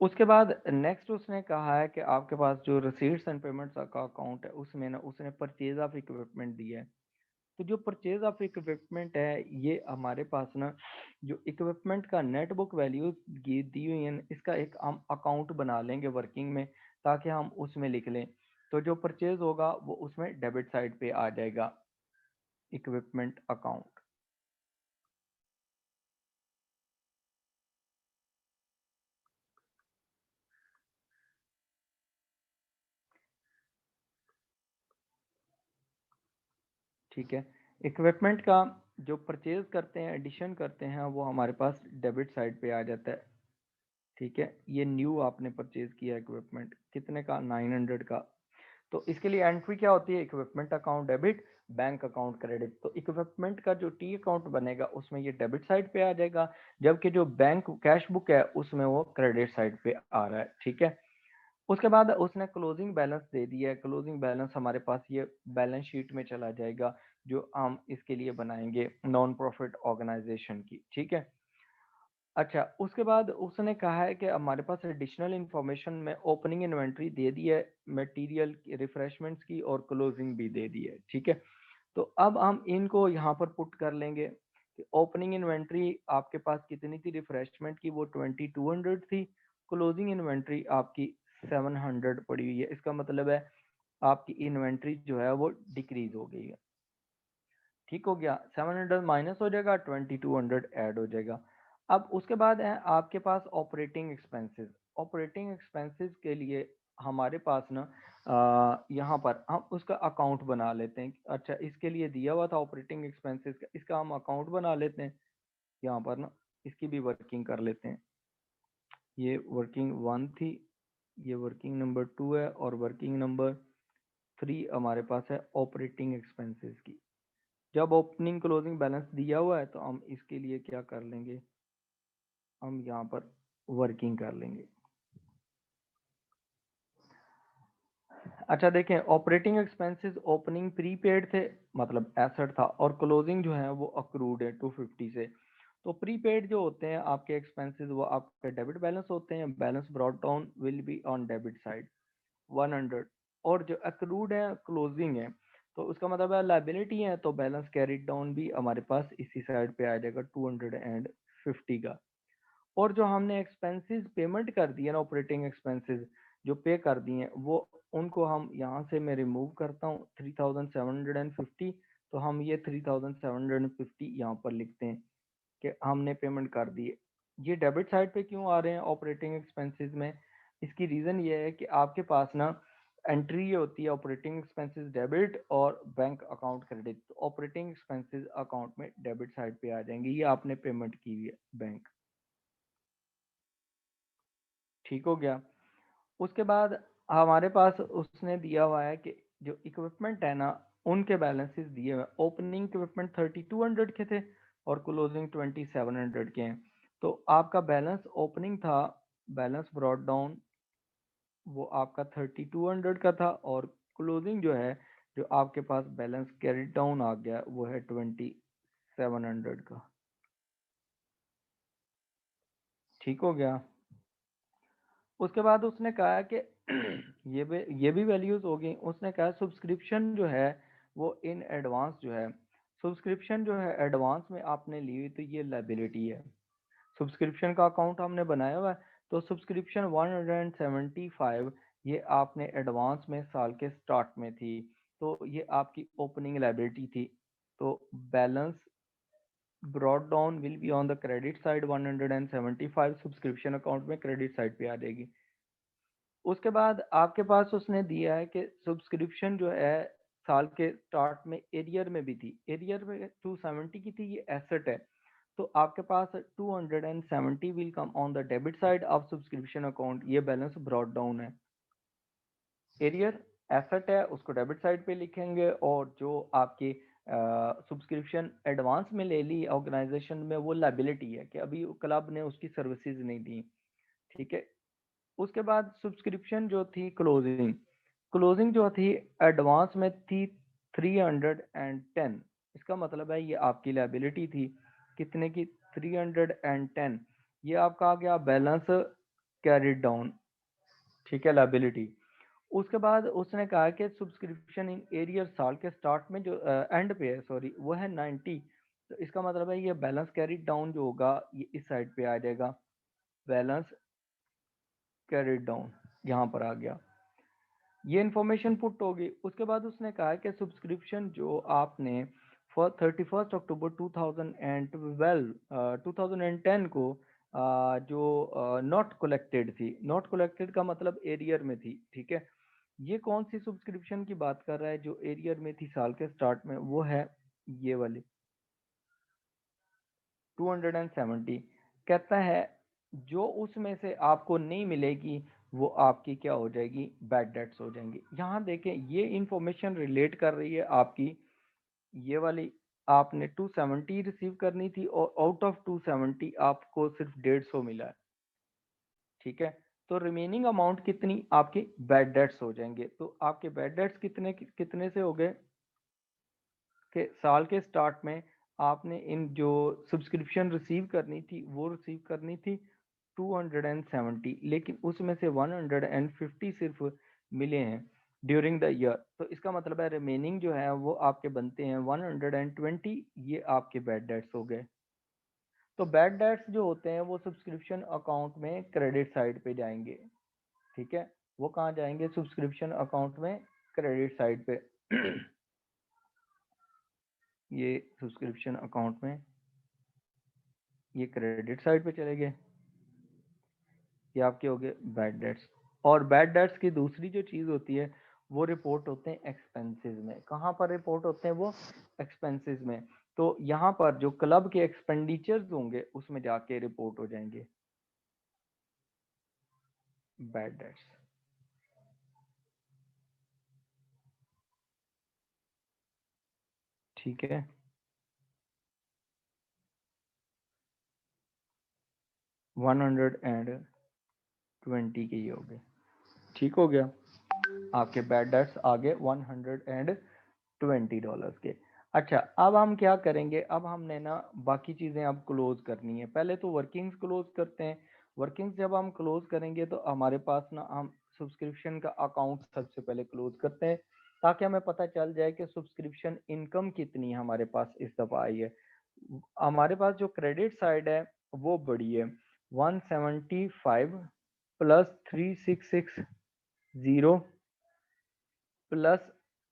उसके बाद नेक्स्ट उसने कहा है कि आपके पास जो रिसीट्स एंड पेमेंट्स का अकाउंट है, उसमें ना उसने परचेज ऑफ इक्विपमेंट दिया है। तो जो परचेज ऑफ इक्विपमेंट है, ये हमारे पास ना जो इक्विपमेंट का नेट बुक वैल्यू दी हुई है, इसका एक हम अकाउंट बना लेंगे वर्किंग में, ताकि हम उसमें लिख लें। तो जो परचेज होगा वो उसमें डेबिट साइड पे आ जाएगा, इक्विपमेंट अकाउंट। ठीक है। इक्विपमेंट का जो परचेज करते हैं, एडिशन करते हैं, वो हमारे पास डेबिट साइड पे आ जाता है। ठीक है, ये न्यू आपने परचेज किया इक्विपमेंट, कितने का, 900 का। तो इसके लिए एंट्री क्या होती है, equipment account debit, bank account credit. तो इक्विपमेंट का जो टी अकाउंट बनेगा उसमें ये डेबिट साइड पे आ जाएगा, जबकि जो बैंक कैश बुक है उसमें वो क्रेडिट साइड पे आ रहा है। ठीक है। उसके बाद उसने क्लोजिंग बैलेंस दे दिया है। क्लोजिंग बैलेंस हमारे पास ये बैलेंस शीट में चला जाएगा, जो हम इसके लिए बनाएंगे नॉन प्रॉफिट ऑर्गेनाइजेशन की। ठीक है। अच्छा, उसके बाद उसने कहा है कि हमारे पास एडिशनल इंफॉर्मेशन में ओपनिंग इन्वेंट्री दे दी है, मटेरियल रिफ्रेशमेंट्स की, और क्लोजिंग भी दे दी है। ठीक है। तो अब हम इनको यहाँ पर पुट कर लेंगे कि ओपनिंग इन्वेंट्री आपके पास कितनी थी रिफ्रेशमेंट की, वो 2200 थी। क्लोजिंग इन्वेंट्री आपकी 700 पड़ी हुई है। इसका मतलब है आपकी इन्वेंट्री जो है वो डिक्रीज हो गई है। ठीक हो गया। 700 माइनस हो जाएगा, 2200 ऐड हो जाएगा। अब उसके बाद है आपके पास ऑपरेटिंग एक्सपेंसेस। ऑपरेटिंग एक्सपेंसेस के लिए हमारे पास ना यहाँ पर हम उसका अकाउंट बना लेते हैं। अच्छा, इसके लिए दिया हुआ था ऑपरेटिंग एक्सपेंसेस का, इसका हम अकाउंट बना लेते हैं यहाँ पर ना, इसकी भी वर्किंग कर लेते हैं। ये वर्किंग 1 थी, ये वर्किंग नंबर 2 है, और वर्किंग नंबर 3 हमारे पास है ऑपरेटिंग एक्सपेंसेस की। जब ओपनिंग क्लोजिंग बैलेंस दिया हुआ है तो हम इसके लिए क्या कर लेंगे, हम यहाँ पर वर्किंग कर लेंगे। अच्छा देखें, ऑपरेटिंग एक्सपेंसेस ओपनिंग प्रीपेड थे, मतलब एसेट था, और क्लोजिंग जो है वो अक्रूड है 250 से। तो प्रीपेड जो होते हैं आपके एक्सपेंसेस, वो आपके डेबिट बैलेंस होते हैं, balance brought down will be on debit side 100। और जो अक्रूड है, क्लोजिंग है, तो उसका मतलब है लाइबिलिटी है, तो बैलेंस कैरिड डाउन भी हमारे पास इसी साइड पे आ जाएगा 250 का। और जो हमने एक्सपेंसेस पेमेंट कर दिए ना, ऑपरेटिंग एक्सपेंसेस जो पे कर दिए, वो उनको हम यहाँ से मैं रिमूव करता हूँ 3750। तो हम ये 3750 यहाँ पर लिखते हैं कि हमने पेमेंट कर दिए। ये डेबिट साइड पे क्यों आ रहे हैं ऑपरेटिंग एक्सपेंसेस में, इसकी रीज़न ये है कि आपके पास ना एंट्री ये होती है ऑपरेटिंग एक्सपेंसेस डेबिट और बैंक अकाउंट क्रेडिट। तो ऑपरेटिंग एक्सपेंसेस अकाउंट में डेबिट साइड पे आ जाएंगे, ये आपने पेमेंट की हुई है बैंक। ठीक हो गया। उसके बाद हमारे पास उसने दिया हुआ है कि जो इक्विपमेंट है ना, उनके बैलेंसेस दिए हुए। ओपनिंग इक्विपमेंट 3200 के थे और क्लोजिंग 2700 के हैं। तो आपका बैलेंस ओपनिंग था, बैलेंस ब्रॉट डाउन, वो आपका 3200 का था, और क्लोजिंग जो है, जो आपके पास बैलेंस कैरी डाउन आ गया, वो है 2700 का। ठीक हो गया। उसके बाद उसने कहा कि ये भी वैल्यूज हो गई। उसने कहा सब्सक्रिप्शन जो है वो इन एडवांस जो है, सब्सक्रिप्शन जो है एडवांस में आपने ली हुई, तो ये लाइबिलिटी है। सब्सक्रिप्शन का अकाउंट हमने बनाया हुआ है, तो सब्सक्रिप्शन 175 ये आपने एडवांस में साल के स्टार्ट में थी, तो ये आपकी ओपनिंग लाइबिलिटी थी। तो balance brought down will be on the credit side 175 subscription account में क्रेडिट साइड पे आ जाएगी। उसके बाद आपके पास उसने दिया है कि सब्सक्रिप्शन जो है साल के स्टार्ट में एरियर में भी थी, एरियर में 270 की थी, ये एसेट है। तो आपके पास 270 will come on the debit side of subscription account, ये बैलेंस ब्रॉड डाउन है। एरियर एसेट है, उसको डेबिट साइड पे लिखेंगे, और जो आपकी सब्सक्रिप्शन एडवांस में ले ली ऑर्गेनाइजेशन में वो लाइबिलिटी है कि अभी क्लब ने उसकी सर्विसेज नहीं दी। ठीक है। उसके बाद सब्सक्रिप्शन जो थी क्लोजिंग, क्लोजिंग जो थी एडवांस में थी 310। इसका मतलब है ये आपकी लाइबिलिटी थी, कितने की? 310। ये आपका आ गया बैलेंस कैरिड डाउन। ठीक है, लाइबिलिटी। उसके बाद उसने कहा कि सब्सक्रिप्शन इन एरियर साल के स्टार्ट में जो एंड पे है, सॉरी, वो है 90। तो इसका मतलब है ये बैलेंस कैरिड डाउन जो होगा ये इस साइड पे आ जाएगा, बैलेंस कैरिड डाउन यहाँ पर आ गया। ये इन्फॉर्मेशन पुट होगी। उसके बाद उसने कहा कि सब्सक्रिप्शन जो आपने फॉर 31 अक्टूबर 2010 को जो नॉट कलेक्टेड थी, नॉट कलेक्टेड का मतलब एरियर में थी। ठीक है। ये कौन सी सब्सक्रिप्शन की बात कर रहा है जो एरियर में थी साल के स्टार्ट में? वो है ये वाली 270। कहता है जो उसमें से आपको नहीं मिलेगी वो आपकी क्या हो जाएगी? बैड डेट्स हो जाएंगी। यहाँ देखें ये इंफॉर्मेशन रिलेट कर रही है आपकी, ये वाली आपने 270 रिसीव करनी थी और आउट ऑफ 270 आपको सिर्फ 150 मिला है। ठीक है। तो रिमेनिंग अमाउंट कितनी आपकी बैड डेट्स हो जाएंगे। तो आपके बैड डेट्स कितने कितने से हो गए कि साल के स्टार्ट में आपने इन जो सब्सक्रिप्शन रिसीव करनी थी वो रिसीव करनी थी 270, लेकिन उसमें से 150 सिर्फ मिले हैं ड्यूरिंग द ईयर। तो इसका मतलब है रिमेनिंग जो है वो आपके बनते हैं 120। ये आपके बैड डेट्स हो गए। तो बैड डेट्स जो होते हैं वो सब्सक्रिप्शन अकाउंट में क्रेडिट साइड पे जाएंगे। ठीक है। वो कहाँ जाएंगे? सब्सक्रिप्शन अकाउंट में क्रेडिट साइड पे। ये सब्सक्रिप्शन अकाउंट में ये क्रेडिट साइड पे चले गए, ये आपके हो गए बैड डेट्स। और बैड डेट्स की दूसरी जो चीज होती है वो रिपोर्ट होते हैं एक्सपेंसेस में। कहाँ पर रिपोर्ट होते हैं वो? एक्सपेंसेस में। तो यहाँ पर जो क्लब के एक्सपेंडिचर्स होंगे उसमें जाके रिपोर्ट हो जाएंगे बैड डेट्स। ठीक है। 120 के ये हो गए। ठीक हो गया। आपके बैड डेट्स आ गए $120 के। अच्छा, अब हम क्या करेंगे? अब हमने ना बाकी चीज़ें अब क्लोज करनी है। पहले तो वर्किंग्स क्लोज करते हैं। वर्किंग्स जब हम क्लोज करेंगे तो हमारे पास ना हम सब्सक्रिप्शन का अकाउंट सबसे पहले क्लोज करते हैं, ताकि हमें पता चल जाए कि सब्सक्रिप्शन इनकम कितनी हमारे पास इस दफ़ा आई है। हमारे पास जो क्रेडिट साइड है वो बड़ी है, 175 प्लस 3660 प्लस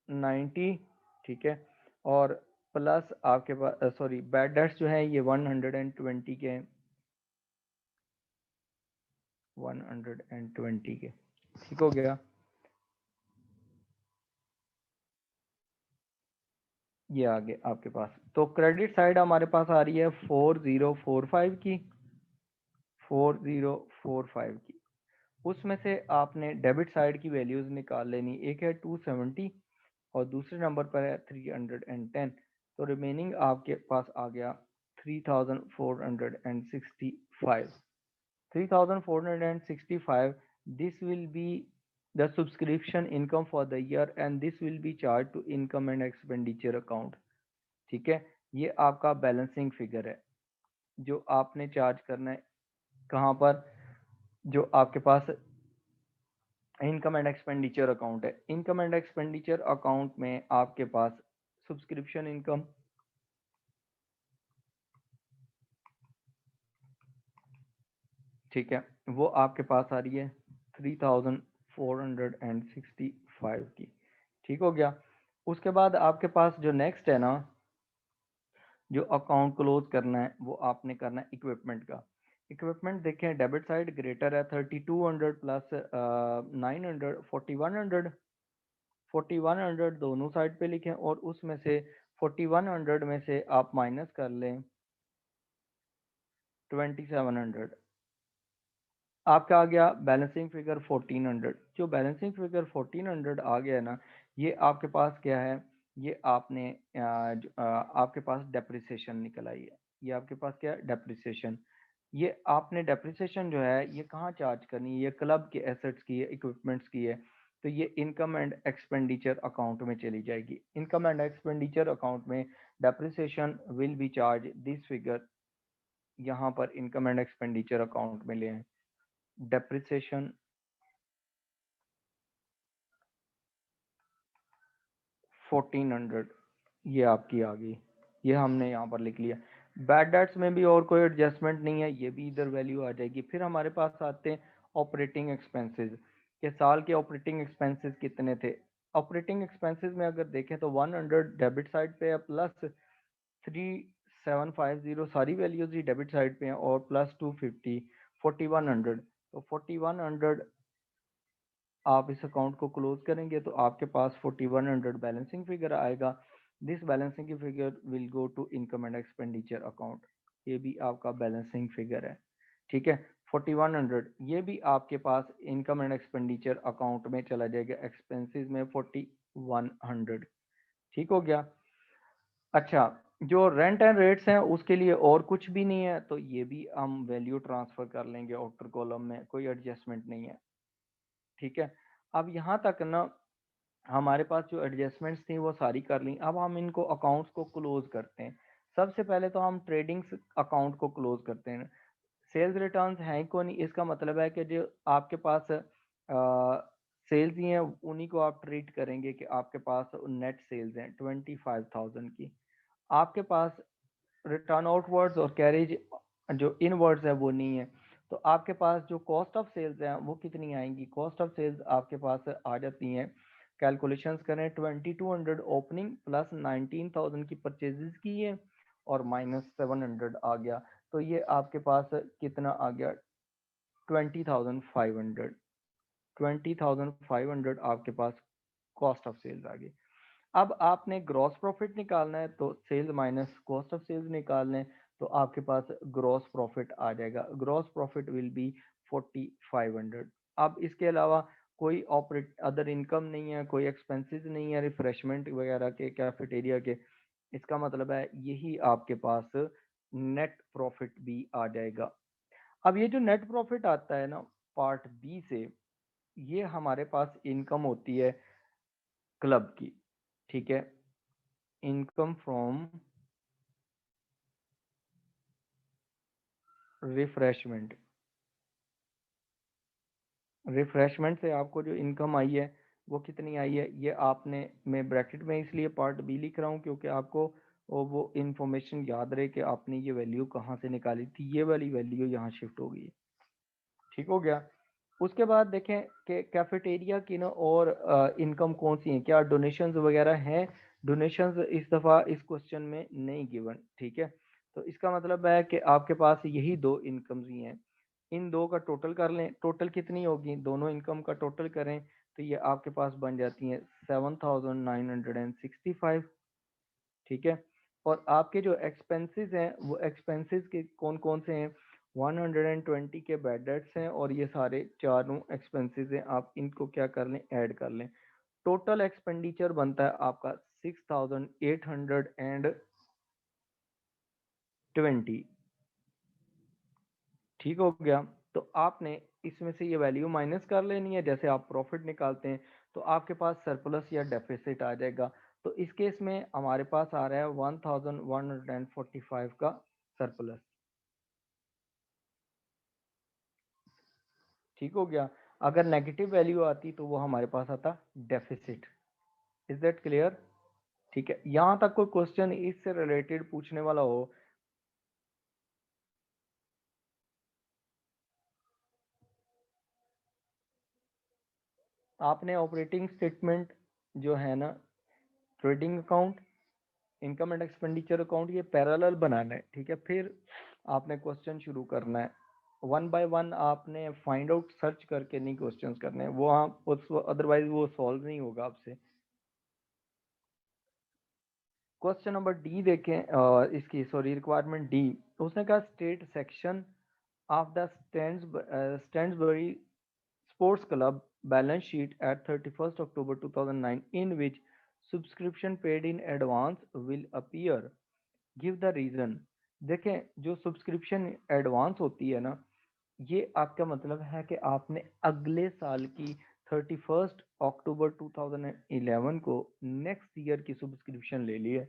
90। ठीक है। और प्लस आपके पास सॉरी बैड डेट्स जो है ये 120 के हैं, 120 के। ठीक हो गया। ये आगे आपके पास तो क्रेडिट साइड हमारे पास आ रही है 4045 की, 4045 की। उसमें से आपने डेबिट साइड की वैल्यूज निकाल लेनी। एक है 270 और दूसरे नंबर पर है 310। तो रिमेनिंग आपके पास आ गया 3465। 3465, this will be the subscription income for the year and this will be charged to income and expenditure account। ठीक है। ये आपका बैलेंसिंग फिगर है जो आपने चार्ज करना है। कहाँ पर? जो आपके पास इनकम एंड एक्सपेंडिचर अकाउंट है, इनकम एंड एक्सपेंडिचर अकाउंट में आपके पास सब्सक्रिप्शन इनकम, ठीक है, वो आपके पास आ रही है 3465 की। ठीक हो गया। उसके बाद आपके पास जो नेक्स्ट है ना जो अकाउंट क्लोज करना है वो आपने करना है इक्विपमेंट का। इक्विपमेंट देखें, डेबिट साइड ग्रेटर है 3200 प्लस 900 4100, 4100 दोनों साइड पे लिखें और उसमें से 4100 में से आप माइनस कर लें 2700। आपका आ गया बैलेंसिंग फिगर 1400। जो बैलेंसिंग फिगर 1400 आ गया ना, ये आपके पास क्या है, ये आपने आपके पास डेप्रिसिएशन निकल आई है। ये आपके पास क्या है, डेप्रिसिएशन। ये आपने डेप्रिसिएशन जो है ये कहाँ चार्ज करनी है, ये क्लब के एसेट्स की है, इक्विपमेंट्स की है। तो ये इनकम एंड एक्सपेंडिचर अकाउंट में चली जाएगी। इनकम एंड एक्सपेंडिचर अकाउंट में depreciation will be charge this figure, यहाँ पर इनकम एंड एक्सपेंडिचर अकाउंट में ले आए। डेप्रिसिएशन 1400 ये आपकी आ गई, ये हमने यहाँ पर लिख लिया। बैड डेट्स में भी और कोई एडजस्टमेंट नहीं है, ये भी इधर वैल्यू आ जाएगी। फिर हमारे पास आते हैं ऑपरेटिंग एक्सपेंसेस के। साल के ऑपरेटिंग एक्सपेंसेस कितने थे। ऑपरेटिंग एक्सपेंसेस में अगर देखें तो 100 डेबिट साइड पे है, प्लस 3750 सारी वैल्यूज ही डेबिट साइड पे हैं, और प्लस 250 4100। तो 4100 आप इस अकाउंट को क्लोज करेंगे तो आपके पास 4100 बैलेंसिंग फिगर आएगा। This balancing figure will go to income and expenditure account. ये भी आपका बैलेंसिंग फिगर है, ठीक है। 4100 ये भी आपके पास इनकम एंड एक्सपेंडिचर अकाउंट में चला जाएगा, एक्सपेंसेस में 4100। ठीक हो गया। अच्छा, जो रेंट एंड रेट्स हैं उसके लिए और कुछ भी नहीं है, तो ये भी हम वैल्यू ट्रांसफर कर लेंगे आउटर कॉलम में, कोई एडजस्टमेंट नहीं है, ठीक है। अब यहाँ तक ना हमारे पास जो एडजस्टमेंट्स थी वो सारी कर ली। अब हम इनको अकाउंट्स को क्लोज करते हैं। सबसे पहले तो हम ट्रेडिंग्स अकाउंट को क्लोज करते हैं। सेल्स रिटर्न्स हैं को नहीं, इसका मतलब है कि जो आपके पास सेल्स ही हैं उन्हीं को आप ट्रीट करेंगे कि आपके पास नेट सेल्स हैं 25,000 की। आपके पास रिटर्न आउटवर्ड्स और कैरेज जो इनवर्ड्स है वो नहीं है। तो आपके पास जो कॉस्ट ऑफ सेल्स है वो कितनी आएंगी, कॉस्ट ऑफ सेल्स आपके पास आ जाती हैं। कैलकुलेशंस करें, 2200 ओपनिंग प्लस 19,000 की परचेजेस की है और माइनस 700 आ गया। तो ये आपके पास कितना आ गया, 20,500। 20,500 आपके पास कॉस्ट ऑफ सेल्स आ गई। अब आपने ग्रॉस प्रॉफिट निकालना है तो sales minus cost of sales निकालना है, तो आपके पास ग्रॉस प्रॉफिट आ जाएगा। Gross profit will be 4500। अब इसके अलावा कोई ऑपरेट अदर इनकम नहीं है, कोई एक्सपेंसेस नहीं है रिफ्रेशमेंट वगैरह के, कैफेटेरिया के। इसका मतलब है यही आपके पास नेट प्रॉफिट भी आ जाएगा। अब ये जो नेट प्रॉफिट आता है ना पार्ट बी से, ये हमारे पास इनकम होती है क्लब की, ठीक है। Income from refreshment. रिफ्रेशमेंट से आपको जो इनकम आई है वो कितनी आई है, ये आपने, मैं ब्रैकेट में इसलिए पार्ट बी लिख रहा हूँ क्योंकि आपको वो इंफॉर्मेशन याद रहे कि आपने ये वैल्यू कहाँ से निकाली थी। ये वाली वैल्यू यहाँ शिफ्ट हो गई, ठीक हो गया। उसके बाद देखें कि कैफेटेरिया की ना और इनकम कौन सी है, क्या डोनेशंस वगैरह हैं। डोनेशंस इस दफ़ा इस क्वेश्चन में नहीं गिवन, ठीक है। तो इसका मतलब है कि आपके पास यही दो इनकम्स ही हैं। इन दो का टोटल कर लें, टोटल कितनी होगी, दोनों इनकम का टोटल करें तो ये आपके पास बन जाती है 7,965, ठीक है। और आपके जो एक्सपेंसेस हैं वो एक्सपेंसेस के कौन कौन से हैं, 120 के बैड डेट्स हैं और ये सारे चारों एक्सपेंसेस हैं। आप इनको क्या कर लें, ऐड कर लें। टोटल एक्सपेंडिचर बनता है आपका 6,820, ठीक हो गया। तो आपने इसमें से ये वैल्यू माइनस कर लेनी है, जैसे आप प्रॉफिट निकालते हैं तो आपके पास सरप्लस या डेफिसिट आ जाएगा। तो इस केस में हमारे पास आ रहा है 1,145 का सरप्लस, ठीक हो गया। अगर नेगेटिव वैल्यू आती तो वो हमारे पास आता डेफिसिट। इज दैट क्लियर, ठीक है। यहाँ तक कोई क्वेश्चन इससे रिलेटेड पूछने वाला हो। आपने ऑपरेटिंग स्टेटमेंट जो है ना, trading account income and expenditure account ये पैरेलल बनाना है, ठीक है। फिर आपने क्वेश्चन शुरू करना है, वन बाय वन आपने फाइंड आउट सर्च करके नहीं क्वेश्चंस करने हैं, वो आप उस अदरवाइज वो सॉल्व नहीं होगा आपसे। क्वेश्चन नंबर डी देखें, इसकी सॉरी रिक्वायरमेंट डी, उसने कहा state section of the Stansbury Sports Club balance sheet at 31st October 2009 in which subscription paid in advance will appear. Give the reason. देखें, जो सब्सक्रिप्शन एडवांस होती है ना, ये आपका मतलब है कि आपने अगले साल की 31 अक्टूबर 2011 को नेक्स्ट ईयर की सब्सक्रिप्शन ले ली है,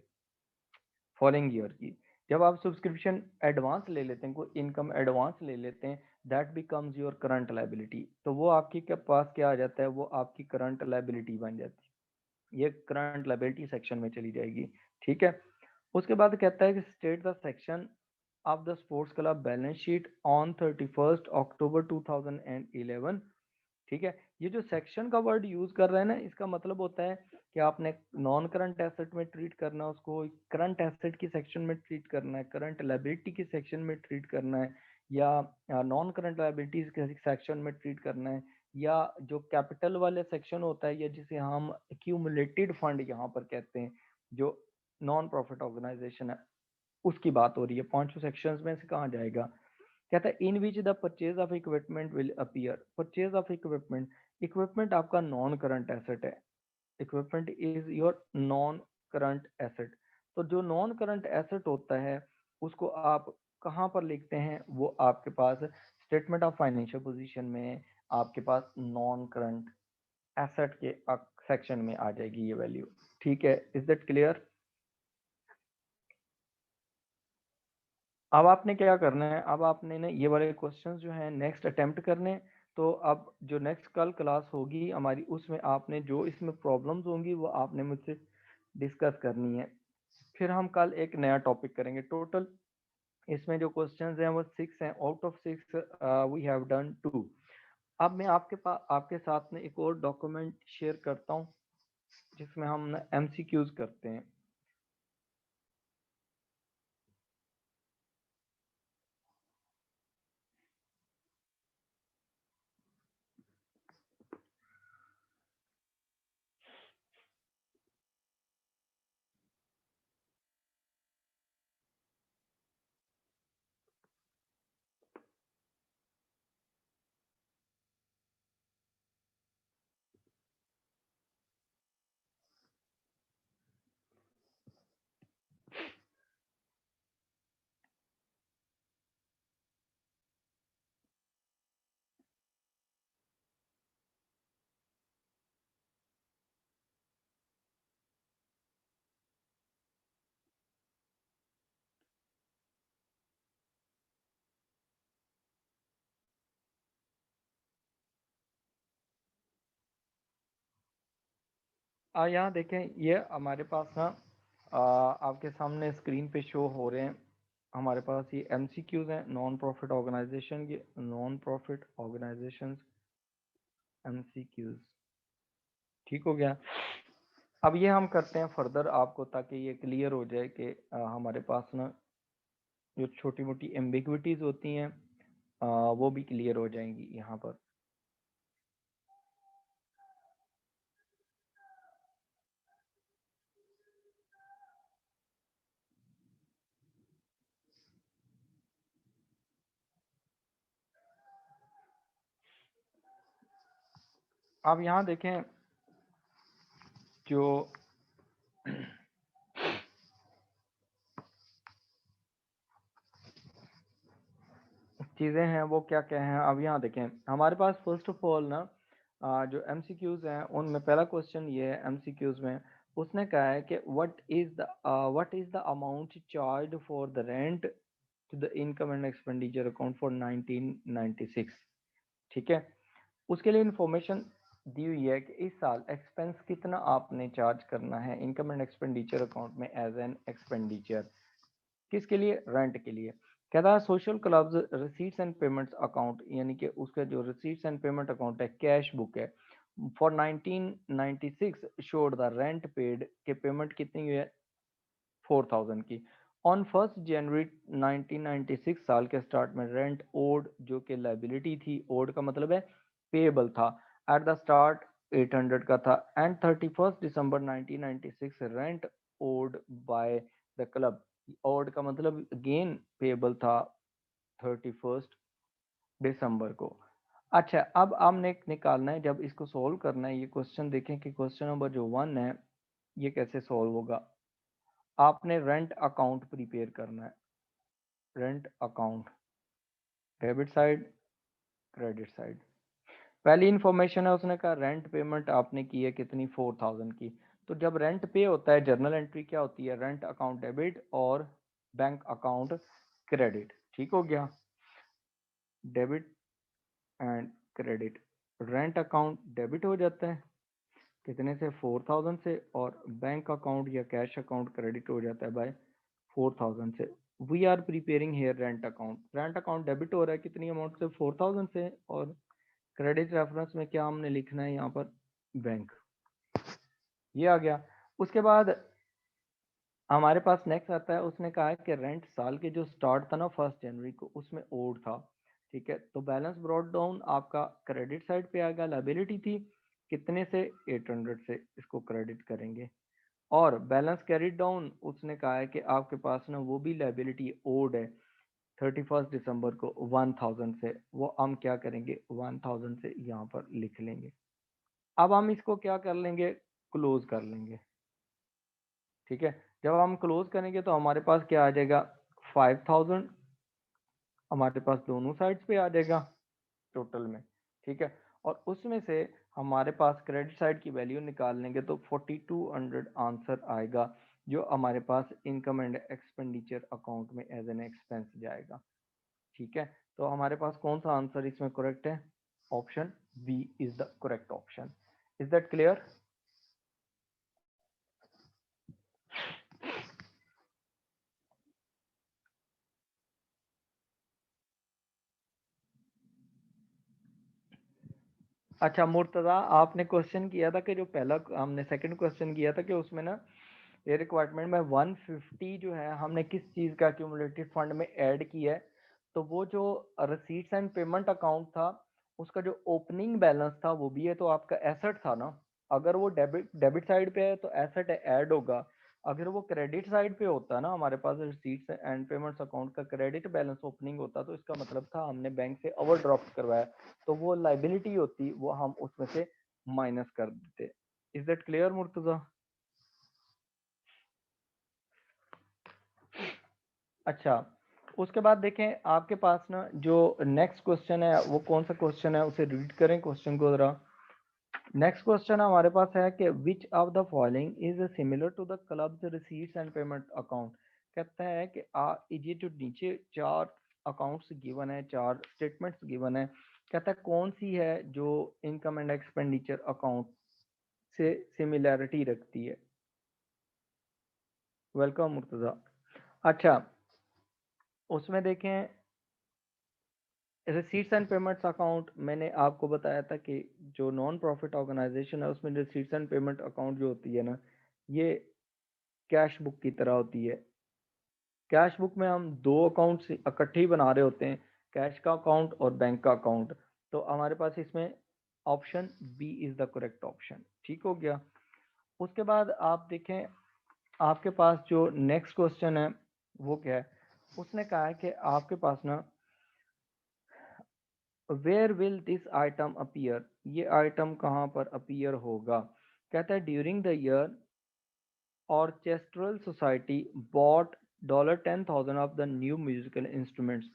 फॉलोइंग ईयर की। जब आप सब्सक्रिप्शन एडवांस ले लेते हैं, कोई इनकम एडवांस ले लेते हैं, that becomes your current liability, तो वो आपके के पास क्या आ जाता है, वो आपकी करंट लाइबिलिटी बन जाती है, ये करंट लाइबिलिटी सेक्शन में चली जाएगी, ठीक है। उसके बाद कहता है कि state the section of the sports club balance sheet on 31 अक्टूबर 2011, ठीक है। ये जो सेक्शन का वर्ड यूज कर रहा है ना, इसका मतलब होता है कि आपने नॉन करंट एसेट में ट्रीट करना है उसको, करंट एसेट की सेक्शन में ट्रीट करना है, करंट लायबिलिटी की सेक्शन में ट्रीट करना है, या नॉन करंट लायबिलिटीज के सेक्शन में ट्रीट करना है, या जो कैपिटल वाले सेक्शन होता है, या जिसे हम एक्यूमुलेटेड फंड यहाँ पर कहते हैं, जो नॉन प्रॉफिट ऑर्गेनाइजेशन है, उसकी बात हो रही है। पांचों सेक्शंस में से कहाँ जाएगा, कहता है in which the purchase of equipment will appear. Purchase of equipment, equipment आपका नॉन करंट एसेट है, equipment is your non current asset. तो जो नॉन करंट एसेट होता है उसको आप कहाँ पर लिखते हैं, वो आपके पास स्टेटमेंट ऑफ फाइनेंशियल पोजीशन में आपके पास नॉन करंट एसेट के सेक्शन में आ जाएगी ये वैल्यू, ठीक है। Is that clear? अब आपने क्या करना है, अब आपने ना ये वाले क्वेश्चंस जो हैं नेक्स्ट अटेम्प्ट करने हैं। तो अब जो नेक्स्ट कल क्लास होगी हमारी, उसमें आपने जो इसमें प्रॉब्लम्स होंगी वो आपने मुझसे डिस्कस करनी है। फिर हम कल एक नया टॉपिक करेंगे। टोटल इसमें जो क्वेश्चंस हैं वो 6 हैं, out of 6 we have done 2। अब मैं आपके पास आपके साथ में एक और डॉक्यूमेंट शेयर करता हूँ जिसमें हम एमसीक्यूज करते हैं। यहाँ देखें, ये हमारे पास ना आपके सामने स्क्रीन पे शो हो रहे हैं। हमारे पास ये एमसीक्यूज हैं नॉन प्रॉफिट ऑर्गेनाइजेशन के, नॉन प्रॉफिट ऑर्गेनाइजेशन एमसीक्यूज, ठीक हो गया। अब ये हम करते हैं फर्दर आपको, ताकि ये क्लियर हो जाए कि हमारे पास ना जो छोटी मोटी एम्बिग्विटीज होती हैं वो भी क्लियर हो जाएंगी यहाँ पर। अब यहाँ देखें, जो चीज़ें हैं वो क्या क्या हैं, अब यहाँ देखें हमारे पास फर्स्ट ऑफ ऑल ना जो एमसीक्यूज हैं उनमें पहला क्वेश्चन ये है एमसीक्यूज में। उसने कहा है कि what is the amount charge for the rent to the income and expenditure account for 1996, ठीक है। उसके लिए इंफॉर्मेशन दी हुई है कि इस साल एक्सपेंस कितना आपने चार्ज करना है इनकम एंड एक्सपेंडिचर अकाउंट में एज एन एक्सपेंडिचर, किसके लिए, रेंट के लिए। कहता है social clubs receipts and payments account, यानी कि उसका जो रिसीट्स एंड पेमेंट अकाउंट है, कैश बुक है, for 1996 showed the rent paid के पेमेंट कितनी हुई है 4000 की। ऑन 1 जनवरी 1996 साल के स्टार्ट में रेंट ओड जो कि लाइबिलिटी थी, ओड का मतलब है पेएबल था, एट द स्टार्ट 800 का था, and 31 December 1996 rent owed by the club, owed का मतलब अगेन पेएबल था 31 दिसंबर को। अच्छा, अब हमने निकालना है, जब इसको सॉल्व करना है ये क्वेश्चन, देखें कि क्वेश्चन नंबर जो 1 है ये कैसे सॉल्व होगा। आपने रेंट अकाउंट प्रिपेयर करना है, rent account, debit side, credit side. पहली इंफॉर्मेशन है, उसने कहा रेंट पेमेंट आपने की है कितनी, 4000 की। तो जब रेंट पे होता है जर्नल एंट्री क्या होती है, रेंट अकाउंट डेबिट और बैंक अकाउंट क्रेडिट। ठीक हो गया, debit and credit. Rent account debit हो जाता है कितने से, 4000 से, और बैंक अकाउंट या कैश अकाउंट क्रेडिट हो जाता है बाय 4000 से। We are preparing here rent account, rent account debit हो रहा है कितनी अमाउंट से, 4000 से, और क्रेडिट रेफरेंस में क्या हमने लिखना है यहाँ पर, बैंक। ये आ गया। उसके बाद हमारे पास नेक्स्ट आता है, उसने कहा है कि रेंट साल के जो स्टार्ट था ना 1 जनवरी को, उसमें ओड था। ठीक है, तो बैलेंस ब्रॉट डाउन आपका क्रेडिट साइड पे आएगा, लाइबिलिटी थी कितने से, 800 से, इसको क्रेडिट करेंगे। और बैलेंस कैरिड डाउन उसने कहा है कि आपके पास ना वो भी लाइबिलिटी ओड है 31 दिसंबर को 1000 से, वो हम क्या करेंगे 1000 से यहाँ पर लिख लेंगे। अब हम इसको क्या कर लेंगे, क्लोज कर लेंगे। ठीक है, जब हम क्लोज करेंगे तो हमारे पास क्या आ जाएगा, 5000 हमारे पास दोनों साइड्स पे आ जाएगा टोटल में। ठीक है, और उसमें से हमारे पास क्रेडिट साइड की वैल्यू निकाल लेंगे तो 4200 आंसर आएगा, जो हमारे पास इनकम एंड एक्सपेंडिचर अकाउंट में एज एन एक्सपेंस जाएगा। ठीक है, तो हमारे पास कौन सा आंसर इसमें करेक्ट है, option B is the correct option. Is that clear. अच्छा मुर्तजा, आपने क्वेश्चन किया था कि जो पहला हमने सेकंड क्वेश्चन किया था कि उसमें ना ये रिक्वायरमेंट में 150 जो है हमने किस चीज का क्यूमुलेटिव फंड में ऐड किया है, तो वो जो रिसीट्स एंड पेमेंट अकाउंट था उसका जो ओपनिंग बैलेंस था वो भी है, तो आपका एसेट था ना। अगर वो डेबिट डेबिट साइड पे है तो एसेट ऐड होगा, अगर वो क्रेडिट साइड पे होता ना हमारे पास रिसीट्स एंड पेमेंट्स अकाउंट का क्रेडिट बैलेंस ओपनिंग होता, तो इसका मतलब था हमने बैंक से ओवरड्राफ्ट करवाया, तो वो लाइबिलिटी होती, वो हम उसमें से माइनस कर देते। Is that clear Murtaza. अच्छा, उसके बाद देखें आपके पास ना जो नेक्स्ट क्वेश्चन है वो कौन सा क्वेश्चन है, उसे रीड करें क्वेश्चन को जरा। नेक्स्ट क्वेश्चन हमारे पास है कि which of the following is similar to the club's receipts and payment account. कहता है कि ये जो नीचे चार अकाउंट्स गिवन है, चार स्टेटमेंट्स गिवन है, कहता है कौन सी है जो इनकम एंड एक्सपेंडिचर अकाउंट से सिमिलैरिटी रखती है। वेलकम मुर्तजा। अच्छा, उसमें देखें रिसीट्स एंड पेमेंट्स अकाउंट, मैंने आपको बताया था कि जो नॉन प्रॉफिट ऑर्गेनाइजेशन है उसमें रिसीट्स एंड पेमेंट अकाउंट जो होती है ना, ये कैश बुक की तरह होती है। कैश बुक में हम दो अकाउंट इकट्ठे ही बना रहे होते हैं, कैश का अकाउंट और बैंक का अकाउंट। तो हमारे पास इसमें option B is the correct option. ठीक हो गया। उसके बाद आप देखें आपके पास जो नेक्स्ट क्वेश्चन है वो क्या है, उसने कहा है कि आपके पास ना where will this item appear, ये आइटम कहाँ पर अपीयर होगा। कहता है during the year orchestral society bought $10,000 of the new musical instruments.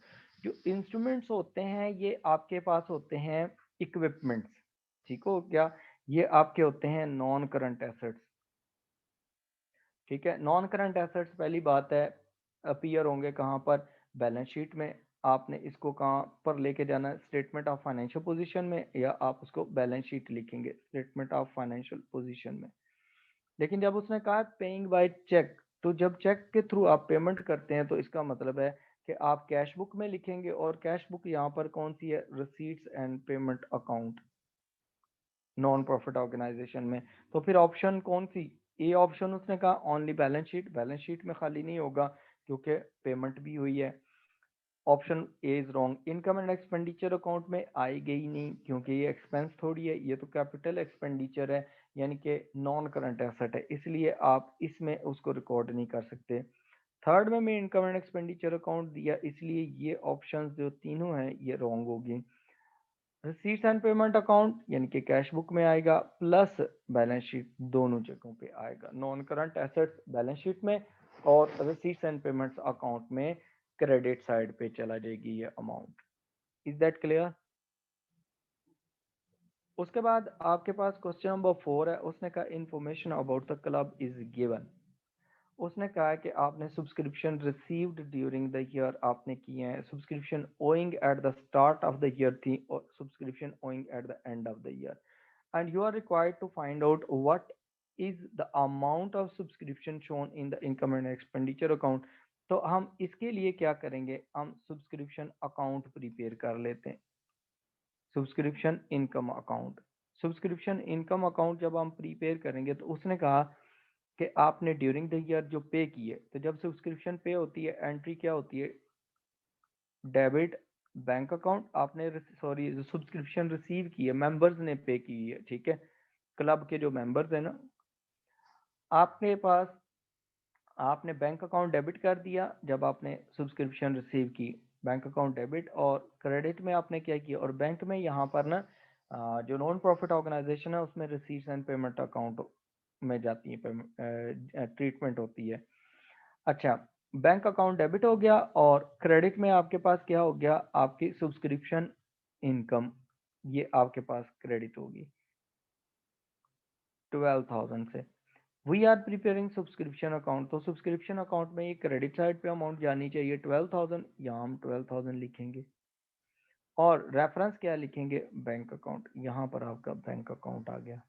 जो इंस्ट्रूमेंट्स होते हैं ये आपके पास होते हैं इक्विपमेंट्स। ठीक हो क्या, ये आपके होते हैं नॉन करंट एसेट्स। ठीक है, नॉन करंट एसेट्स पहली बात है अपीयर होंगे कहाँ पर, बैलेंस शीट में। आपने इसको कहाँ पर लेके जाना है, स्टेटमेंट ऑफ फाइनेंशियल पोजीशन में, या आप उसको बैलेंस शीट लिखेंगे स्टेटमेंट ऑफ फाइनेंशियल पोजीशन में। लेकिन जब उसने कहा पेइंग बाय चेक, तो जब चेक के थ्रू आप पेमेंट करते हैं तो इसका मतलब है कि आप कैश बुक में लिखेंगे, और कैश बुक यहाँ पर कौन सी है, receipts and payment account non profit organisation में। तो फिर ऑप्शन कौन सी, ए ऑप्शन उसने कहा ओनली बैलेंस शीट में खाली नहीं होगा क्योंकि पेमेंट भी हुई है। Option A is wrong, income and expenditure account में आएगी ही नहीं क्योंकि ये एक्सपेंस थोड़ी है, ये तो कैपिटल एक्सपेंडिचर है यानी कि नॉन करंट एसेट है, इसलिए आप इसमें उसको रिकॉर्ड नहीं कर सकते। थर्ड में मैं इनकम एंड एक्सपेंडिचर अकाउंट दिया, इसलिए ये ऑप्शंस जो तीनों हैं ये रॉन्ग होगी। रिसीट्स एंड पेमेंट अकाउंट यानी कि कैश बुक में आएगा प्लस बैलेंस शीट, दोनों जगहों पे आएगा। Non current assets balance sheet में और रिसीट्स एंड पेमेंट्स अकाउंट में क्रेडिट साइड पे चला जाएगी ये अमाउंट। Is that clear? उसके बाद आपके पास क्वेश्चन नंबर 4 है, उसने कहा information about the club is given. उसने कहा है कि आपने subscription received during the year आपने किए हैं, subscription owing at the start of the year थी और subscription owing at the end of the year, and you are required to find out what is the amount of subscription shown in the income and expenditure account. तो हम इसके लिए क्या करेंगे, हम सब्सक्रिप्शन अकाउंट प्रिपेयर कर लेते हैं। Subscription income account, subscription income account जब हम प्रिपेयर करेंगे तो उसने कहा कि आपने ड्यूरिंग द ईयर जो पे किए, तो जब सब्सक्रिप्शन पे होती है एंट्री क्या होती है, डेबिट बैंक अकाउंट, आपने सॉरी जो सब्सक्रिप्शन रिसीव की है मेंबर्स ने पे की है, ठीक है, क्लब के जो मेंबर्स है ना, आपके पास आपने बैंक अकाउंट डेबिट कर दिया जब आपने सब्सक्रिप्शन रिसीव की, बैंक अकाउंट डेबिट, और क्रेडिट में आपने क्या किया, और बैंक में यहाँ पर ना जो नॉन प्रॉफिट ऑर्गेनाइजेशन है उसमें रिसीट्स एंड पेमेंट अकाउंट में जाती है, पेमेंट ट्रीटमेंट होती है। अच्छा, बैंक अकाउंट डेबिट हो गया और क्रेडिट में आपके पास क्या हो गया, आपकी सब्सक्रिप्शन इनकम, ये आपके पास क्रेडिट होगी 12,000 से। We are preparing subscription account, तो सब्सक्रिप्शन अकाउंट में ये क्रेडिट साइड पे अमाउंट जानी चाहिए 12,000, यहाँ हम 12,000 लिखेंगे और रेफरेंस क्या लिखेंगे, बैंक अकाउंट, यहाँ पर आपका बैंक अकाउंट आ गया,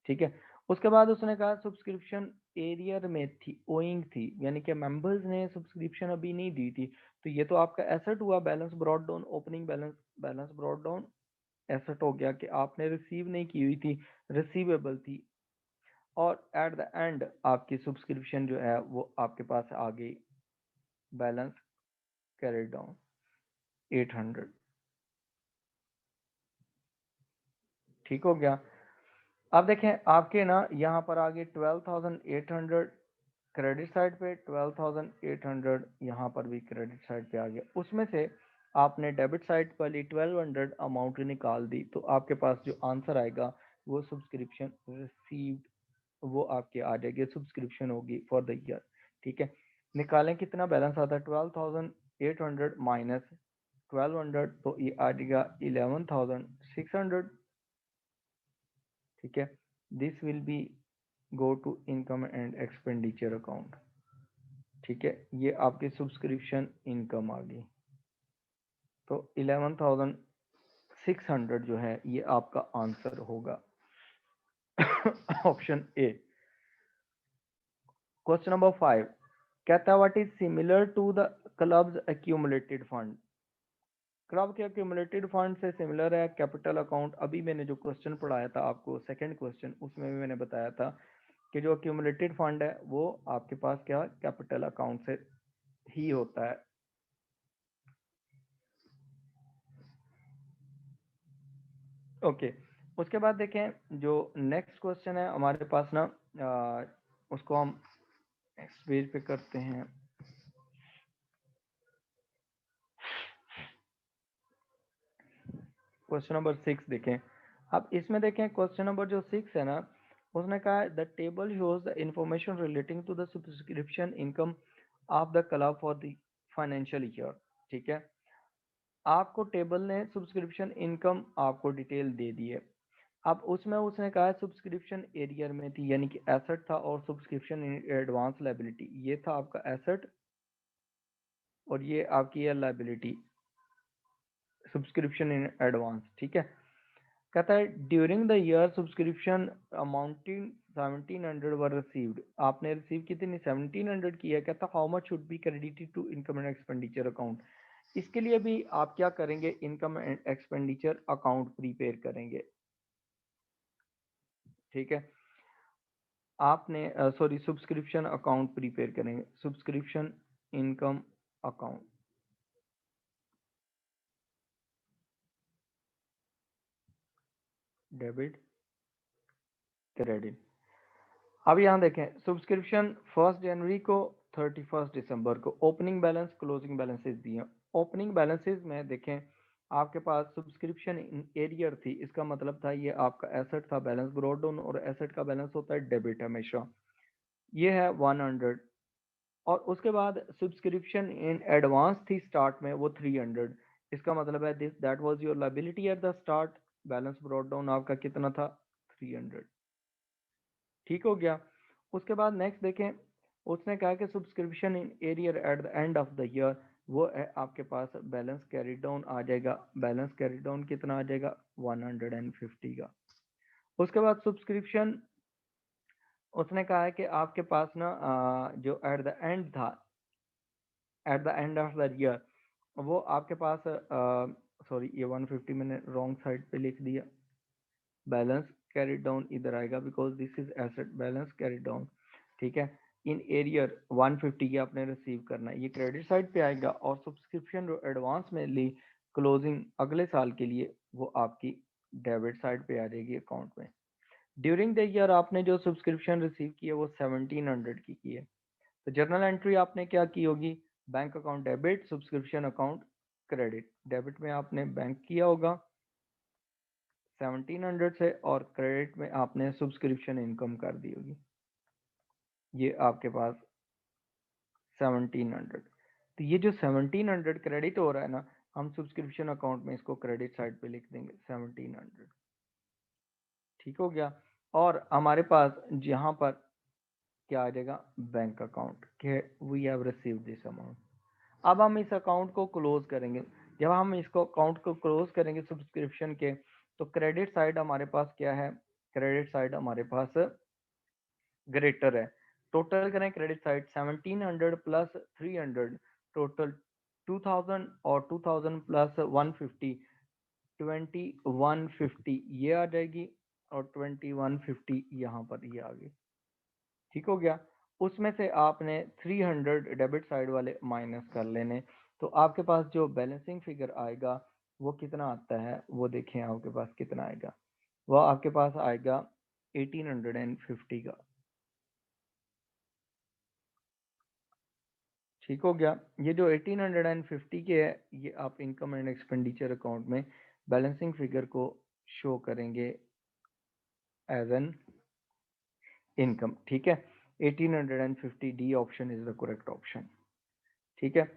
ठीक है। उसके बाद उसने कहा सब्सक्रिप्शन एरियर में थी, ओइंग थी, यानी कि मेंबर्स ने सब्सक्रिप्शन अभी नहीं दी थी, तो ये तो आपका एसेट हुआ, balance brought down, opening balance, balance brought down asset हो गया कि आपने रिसीव नहीं की हुई थी, रिसीवेबल थी, और एट द एंड आपकी सब्सक्रिप्शन जो है वो आपके पास आ गई, बैलेंस कैरी डाउन 800, ठीक हो गया। अब देखें आपके ना यहाँ पर आगे 12,800 क्रेडिट साइड पे, 12,800 यहाँ पर भी क्रेडिट साइड पे आ गया, उसमें से आपने डेबिट साइड वाली 1200 अमाउंट निकाल दी, तो आपके पास जो आंसर आएगा वो सब्सक्रिप्शन रिसीव्ड, वो आपके आ जाएगी, सब्सक्रिप्शन होगी फॉर द ईयर, ठीक है। निकालें कितना बैलेंस आता है, 12,800 माइनस 1200, तो ये आ जाएगा 11,600, ठीक है। This will be go to income and expenditure account, ठीक है, ये आपकी सब्सक्रिप्शन इनकम आ गई, तो 11,600 जो है ये आपका आंसर होगा ऑप्शन ए। क्वेश्चन नंबर 5 कहता है what is similar to the club's accumulated fund. Club के एक्यूमुलेटेड फंड से सिमिलर है कैपिटल अकाउंट। अभी मैंने जो क्वेश्चन पढ़ाया था आपको सेकंड क्वेश्चन, उसमें भी मैंने बताया था कि जो एक्यूमुलेटेड फंड है वो आपके पास क्या कैपिटल अकाउंट से ही होता है। ओके, उसके बाद देखें जो नेक्स्ट क्वेश्चन है हमारे पास ना, उसको हम नेक्स्ट पेज पे करते हैं। क्वेश्चन नंबर 6 देखें। अब इसमें देखें क्वेश्चन नंबर जो 6 है ना, उसने कहा है the table shows the information relating to the subscription income of the club for the financial year, ठीक है। आपको टेबल ने सब्सक्रिप्शन इनकम आपको डिटेल दे दी है। अब उसमें उसने कहा है सब्सक्रिप्शन एरियर में थी, यानी कि एसेट था, और सब्सक्रिप्शन एडवांस लाइबिलिटी, ये था आपका एसेट और ये आपकी है लाइबिलिटी, सब्सक्रिप्शन इन एडवांस, ठीक है। कहता है during the year subscription amounting 1700 were received, आपने रिसीव कितनी 1700 की है। कहता how much should be credited to income and expenditure account. इसके लिए भी आप क्या करेंगे, income and expenditure account prepare करेंगे, ठीक है। आपने सॉरी सब्सक्रिप्शन अकाउंट प्रिपेयर करेंगे, subscription income account, debit credit. अब यहाँ देखें सब्सक्रिप्शन 1 जनवरी को 31 दिसंबर को, ओपनिंग बैलेंस क्लोजिंग बैलेंसेस दिए हैं। ओपनिंग बैलेंसेस में देखें आपके पास सब्सक्रिप्शन इन एरियर थी, इसका मतलब था ये आपका एसेट था, बैलेंस ब्रॉट डाउन, और एसेट का बैलेंस होता है डेबिट हमेशा, ये है 100। और उसके बाद सब्सक्रिप्शन इन एडवांस थी स्टार्ट में, वो 300, इसका मतलब है this that was your liability eight the start, balance brought down आपका कितना था 300। ठीक हो गया। उसके बाद नेक्स्ट देखें, उसने कहा कि subscription in arrear eight the end of the year, वो है आपके पास बैलेंस कैरी डाउन आ जाएगा, बैलेंस कैरी डाउन कितना आ जाएगा 150 का। उसके बाद सब्सक्रिप्शन उसने कहा है कि आपके पास ना जो एट द एंड था, eight the end of the year, वो आपके पास सॉरी ये 150 मैंने रॉन्ग साइड पे लिख दिया, बैलेंस कैरी डाउन इधर आएगा because this is asset, balance carry down, ठीक है। इन एरियर 150 की आपने रिसीव करना है, ये क्रेडिट साइड पे आएगा, और सब्सक्रिप्शन जो एडवांस में ली क्लोजिंग अगले साल के लिए, वो आपकी डेबिट साइड पे आ जाएगी अकाउंट में। ड्यूरिंग द ईयर आपने जो सब्सक्रिप्शन रिसीव की है वो 1700 की है, तो जर्नल एंट्री आपने क्या की होगी, bank account debit, subscription account credit. Debit में आपने बैंक किया होगा 1700 से, और क्रेडिट में आपने सब्सक्रिप्शन इनकम कर दी होगी, ये आपके पास 1700। तो ये जो 1700 क्रेडिट हो रहा है ना, हम सब्सक्रिप्शन अकाउंट में इसको क्रेडिट साइड पे लिख देंगे 1700। ठीक हो गया। और हमारे पास यहाँ पर क्या आ जाएगा, बैंक अकाउंट के we have receive this amount. अब हम इस अकाउंट को क्लोज करेंगे, जब हम इसको अकाउंट को क्लोज करेंगे सब्सक्रिप्शन के, तो क्रेडिट साइड हमारे पास क्या है, क्रेडिट साइड हमारे पास ग्रेटर है। टोटल करें क्रेडिट साइड 1700 प्लस 300, टोटल 2000, और 2000 प्लस 150, 2150 ये आ जाएगी, और 2150 यहाँ पर ये आ गई। ठीक हो गया। उसमें से आपने 300 डेबिट साइड वाले माइनस कर लेने, तो आपके पास जो बैलेंसिंग फिगर आएगा वो कितना आता है, वो देखें आपके पास कितना आएगा, वो आपके पास आएगा 1850 का। ठीक हो गया। ये जो 1850 के है, ये आप इनकम एंड एक्सपेंडिचर अकाउंट में बैलेंसिंग फिगर को शो करेंगे एज एन इनकम। ठीक है, 1850 D option is the correct option. ठीक है।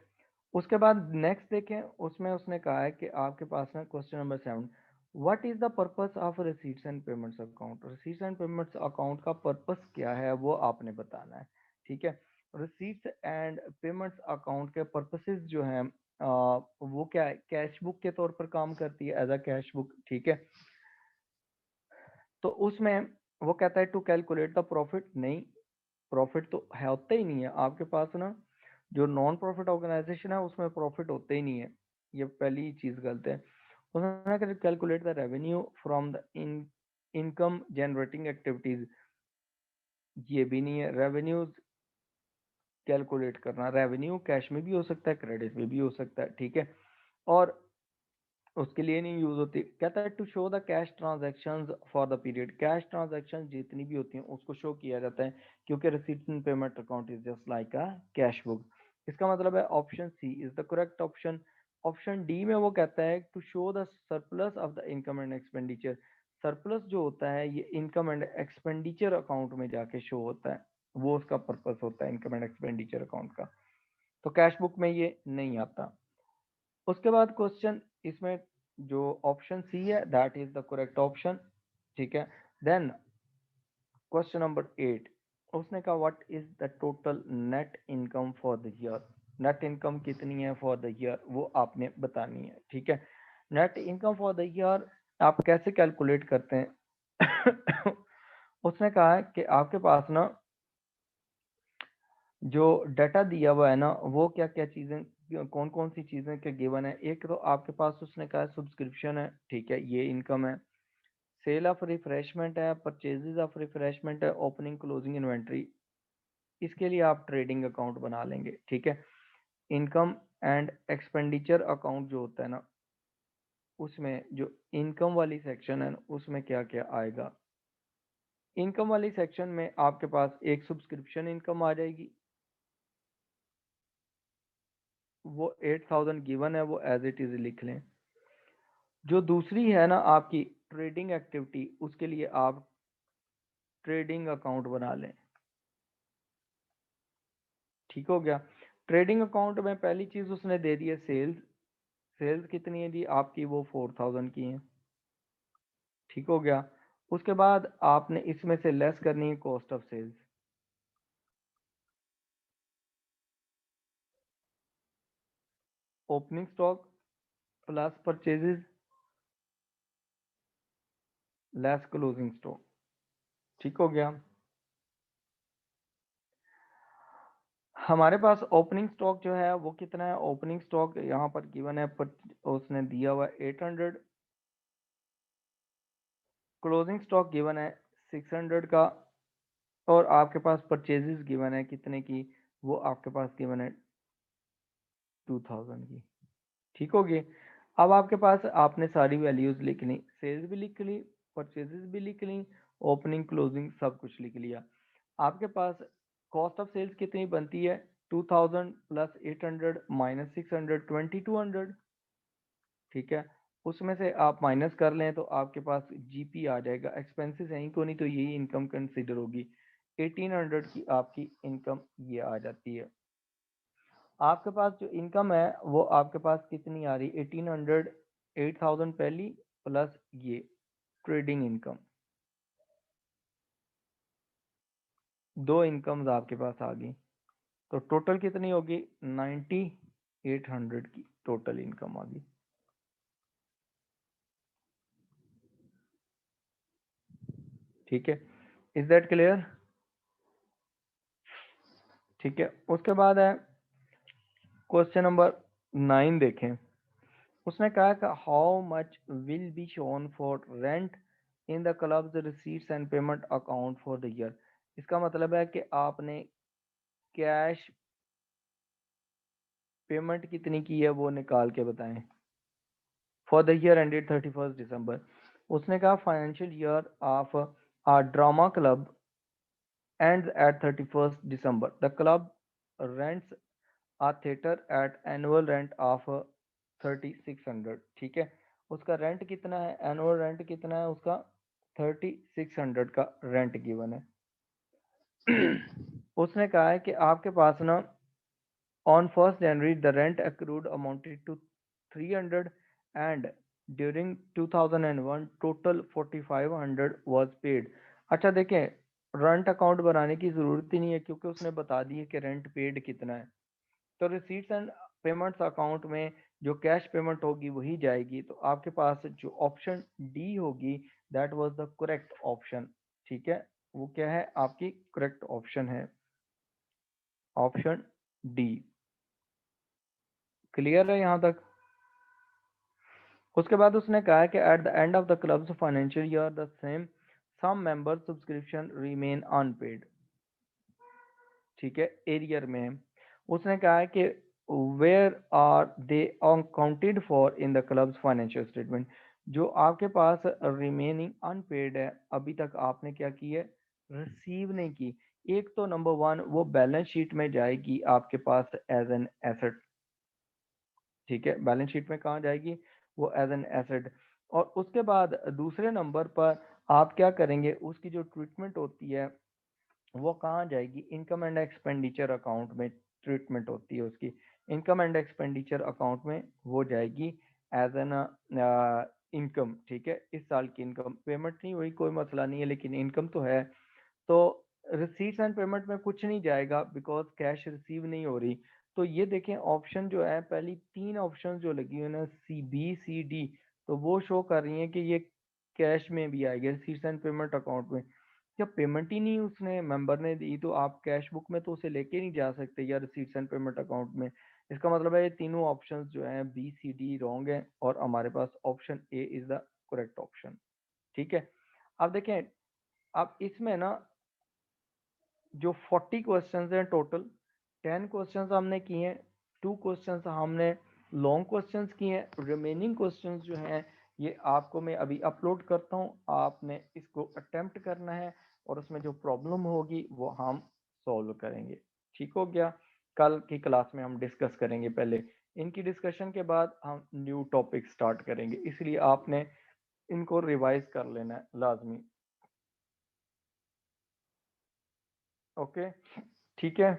उसके बाद नेक्स्ट देखें, उसमें उसने कहा है कि आपके पास ना question number 7, what is the purpose of receipts and payments account. Receipts and payments account का पर्पस क्या है वो आपने बताना है। ठीक है, रिसीट्स एंड पेमेंट्स अकाउंट के पर्पसेस जो हैं वो क्या है, कैश बुक के तौर पर काम करती है, एज अ कैश बुक। ठीक है, तो उसमें वो कहता है टू कैलकुलेट द प्रॉफिट, नहीं, प्रॉफिट तो है होता ही नहीं है आपके पास ना, जो नॉन प्रॉफिट ऑर्गेनाइजेशन है उसमें प्रॉफिट होते ही नहीं है, ये पहली चीज गलत है। उन्होंने calculate the revenue from the income generating activities, ये भी नहीं है। रेवेन्यूज कैलकुलेट करना, रेवेन्यू कैश में भी हो सकता है, क्रेडिट में भी हो सकता है। ठीक है, और उसके लिए नहीं यूज होती। कहता है to show the cash transactions for the period, cash transaction जितनी भी होती हैं उसको शो किया जाता है, क्योंकि receipts and payment account is just like a cash book. इसका मतलब है option C is the correct option. Option D में वो कहता है to show the surplus of the income and expenditure, surplus जो होता है ये इनकम एंड एक्सपेंडिचर अकाउंट में जाके शो होता है, वो उसका पर्पस होता है इनकम एंड एक्सपेंडिचर अकाउंट का, तो कैश बुक में ये नहीं आता। उसके बाद क्वेश्चन इसमें जो ऑप्शन सी है that is the correct option. ठीक है, देन क्वेश्चन नंबर 8, उसने कहा what is the total net income for the year, net income कितनी है फॉर द ईयर वो आपने बतानी है। ठीक है, net income for the year आप कैसे कैलकुलेट करते हैं उसने कहा है कि आपके पास ना जो डाटा दिया हुआ है ना, वो क्या क्या चीजें, कौन कौन सी चीजें के गिवन है। एक तो आपके पास उसने कहा सब्सक्रिप्शन है, ठीक है, ये इनकम है। सेल ऑफ रिफ्रेशमेंट है, परचेजेज ऑफ रिफ्रेशमेंट है, ओपनिंग क्लोजिंग इन्वेंट्री, इसके लिए आप ट्रेडिंग अकाउंट बना लेंगे, ठीक है। इनकम एंड एक्सपेंडिचर अकाउंट जो होता है ना, उसमें जो इनकम वाली सेक्शन है उसमें क्या क्या आएगा। इनकम वाली सेक्शन में आपके पास एक सब्सक्रिप्शन इनकम आ जाएगी, वो 8000 गिवन है, वो एज इट इज लिख लें। जो दूसरी है ना आपकी ट्रेडिंग एक्टिविटी, उसके लिए आप ट्रेडिंग अकाउंट बना लें, ठीक हो गया। ट्रेडिंग अकाउंट में पहली चीज उसने दे दी है सेल्स। सेल्स कितनी है जी आपकी, वो 4000 की है, ठीक हो गया। उसके बाद आपने इसमें से लेस करनी है cost of sales. Opening stock plus purchases less closing stock, ठीक हो गया। हमारे पास ओपनिंग स्टॉक जो है वो कितना है, ओपनिंग स्टॉक यहाँ पर गिवन है पर उसने दिया हुआ 800, क्लोजिंग स्टॉक गिवन है 600 का, और आपके पास परचेजेस गिवन है कितने की, वो आपके पास गिवन है 2000 की, ठीक होगी। अब आपके पास आपने सारी वैल्यूज लिख ली, सेल्स भी लिख ली, परचेजेस भी लिख ली, ओपनिंग क्लोजिंग सब कुछ लिख लिया। आपके पास कॉस्ट ऑफ सेल्स कितनी बनती है, 2000 प्लस 800 माइनस 600 2200, ठीक है। उसमें से आप माइनस कर लें तो आपके पास जीपी आ जाएगा, एक्सपेंसेस यहीं को नहीं तो यही इनकम कंसिडर होगी। 1800 की आपकी इनकम ये आ जाती है। आपके पास जो इनकम है वो आपके पास कितनी आ रही, 1800, 8000 पहली प्लस ये ट्रेडिंग इनकम, दो इनकम्स आपके पास आ गई, तो टोटल कितनी होगी, 9800 की टोटल इनकम आ गई, ठीक है। इज दैट क्लियर, ठीक है। उसके बाद है क्वेश्चन नंबर 9 देखें। उसने कहा कि how much will be shown for rent in the club's receipts and payment account for the year. इसका मतलब है कि आपने कैश पेमेंट कितनी की है वो निकाल के बताएं for the year ended 31 December. उसने कहा financial year of a drama club ends at 31st December. The club rents a theater at annual rent of 3600, ठीक है। उसका रेंट कितना है, एनुअल रेंट कितना है उसका, 3600 का रेंट गिवन है। उसने कहा है कि आपके पास ना on 1st January the rent accrued amounted to 300 and during 2001 total 4500 was paid। अच्छा देखें, रेंट अकाउंट बनाने की ज़रूरत ही नहीं है क्योंकि उसने बता दी है कि रेंट पेड कितना है। तो रिसीट्स एंड पेमेंट्स अकाउंट में जो कैश पेमेंट होगी वही जाएगी, तो आपके पास जो ऑप्शन डी होगी that was the correct option, ठीक है। वो क्या है आपकी करेक्ट ऑप्शन है, ऑप्शन डी। क्लियर है यहाँ तक। उसके बाद उसने कहा है कि at the end of the club's financial year the same some member subscription remain unpaid, ठीक है, एरियर में है। उसने कहा है कि where are they accounted for in the club's financial statement. जो आपके पास रिमेनिंग अनपेड है अभी तक आपने क्या की है, रिसीव नहीं की। एक तो नंबर वन वो बैलेंस शीट में जाएगी आपके पास एज एन एसेट, ठीक है, बैलेंस शीट में कहाँ जाएगी, वो एज एन एसेट। और उसके बाद दूसरे नंबर पर आप क्या करेंगे, उसकी जो ट्रीटमेंट होती है वो कहाँ जाएगी, इनकम एंड एक्सपेंडिचर अकाउंट में ट्रीटमेंट होती है उसकी। इनकम एंड एक्सपेंडिचर अकाउंट में वो जाएगी एज एन इनकम, ठीक है। इस साल की इनकम पेमेंट नहीं हुई कोई मसला नहीं है, लेकिन इनकम तो है। तो रिसीट्स एंड पेमेंट में कुछ नहीं जाएगा बिकॉज कैश रिसीव नहीं हो रही। तो ये देखें ऑप्शन जो है, पहली तीन ऑप्शन जो लगी हुई है ना, सी बी सी डी, तो वो शो कर रही है कि ये कैश में भी आएगा रिसीट्स एंड पेमेंट अकाउंट में। जब पेमेंट ही नहीं उसने मेंबर ने दी तो आप कैश बुक में तो उसे लेके नहीं जा सकते या रिसीट्स एंड पेमेंट अकाउंट में। इसका मतलब है ये तीनों ऑप्शंस जो हैं बी सी डी रॉन्ग है और हमारे पास option A is the correct option, ठीक है। अब देखें, अब इसमें ना जो 40 क्वेश्चंस हैं टोटल, 10 क्वेश्चंस हमने किए हैं, 2 क्वेश्चंस हमने लॉन्ग क्वेश्चंस किए हैं, रिमेनिंग क्वेश्चंस जो हैं ये आपको मैं अभी अपलोड करता हूँ, आपने इसको अटेम्प्ट करना है और उसमें जो प्रॉब्लम होगी वो हम सॉल्व करेंगे। ठीक हो गया। कल की क्लास में हम डिस्कस करेंगे, पहले इनकी डिस्कशन के बाद हम न्यू टॉपिक स्टार्ट करेंगे, इसलिए आपने इनको रिवाइज कर लेना है लाजमी। ओके, ठीक है।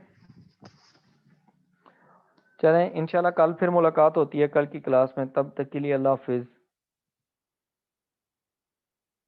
चलें, इंशाल्लाह कल फिर मुलाकात होती है कल की क्लास में, तब तक के लिए अल्लाह हाफिज़।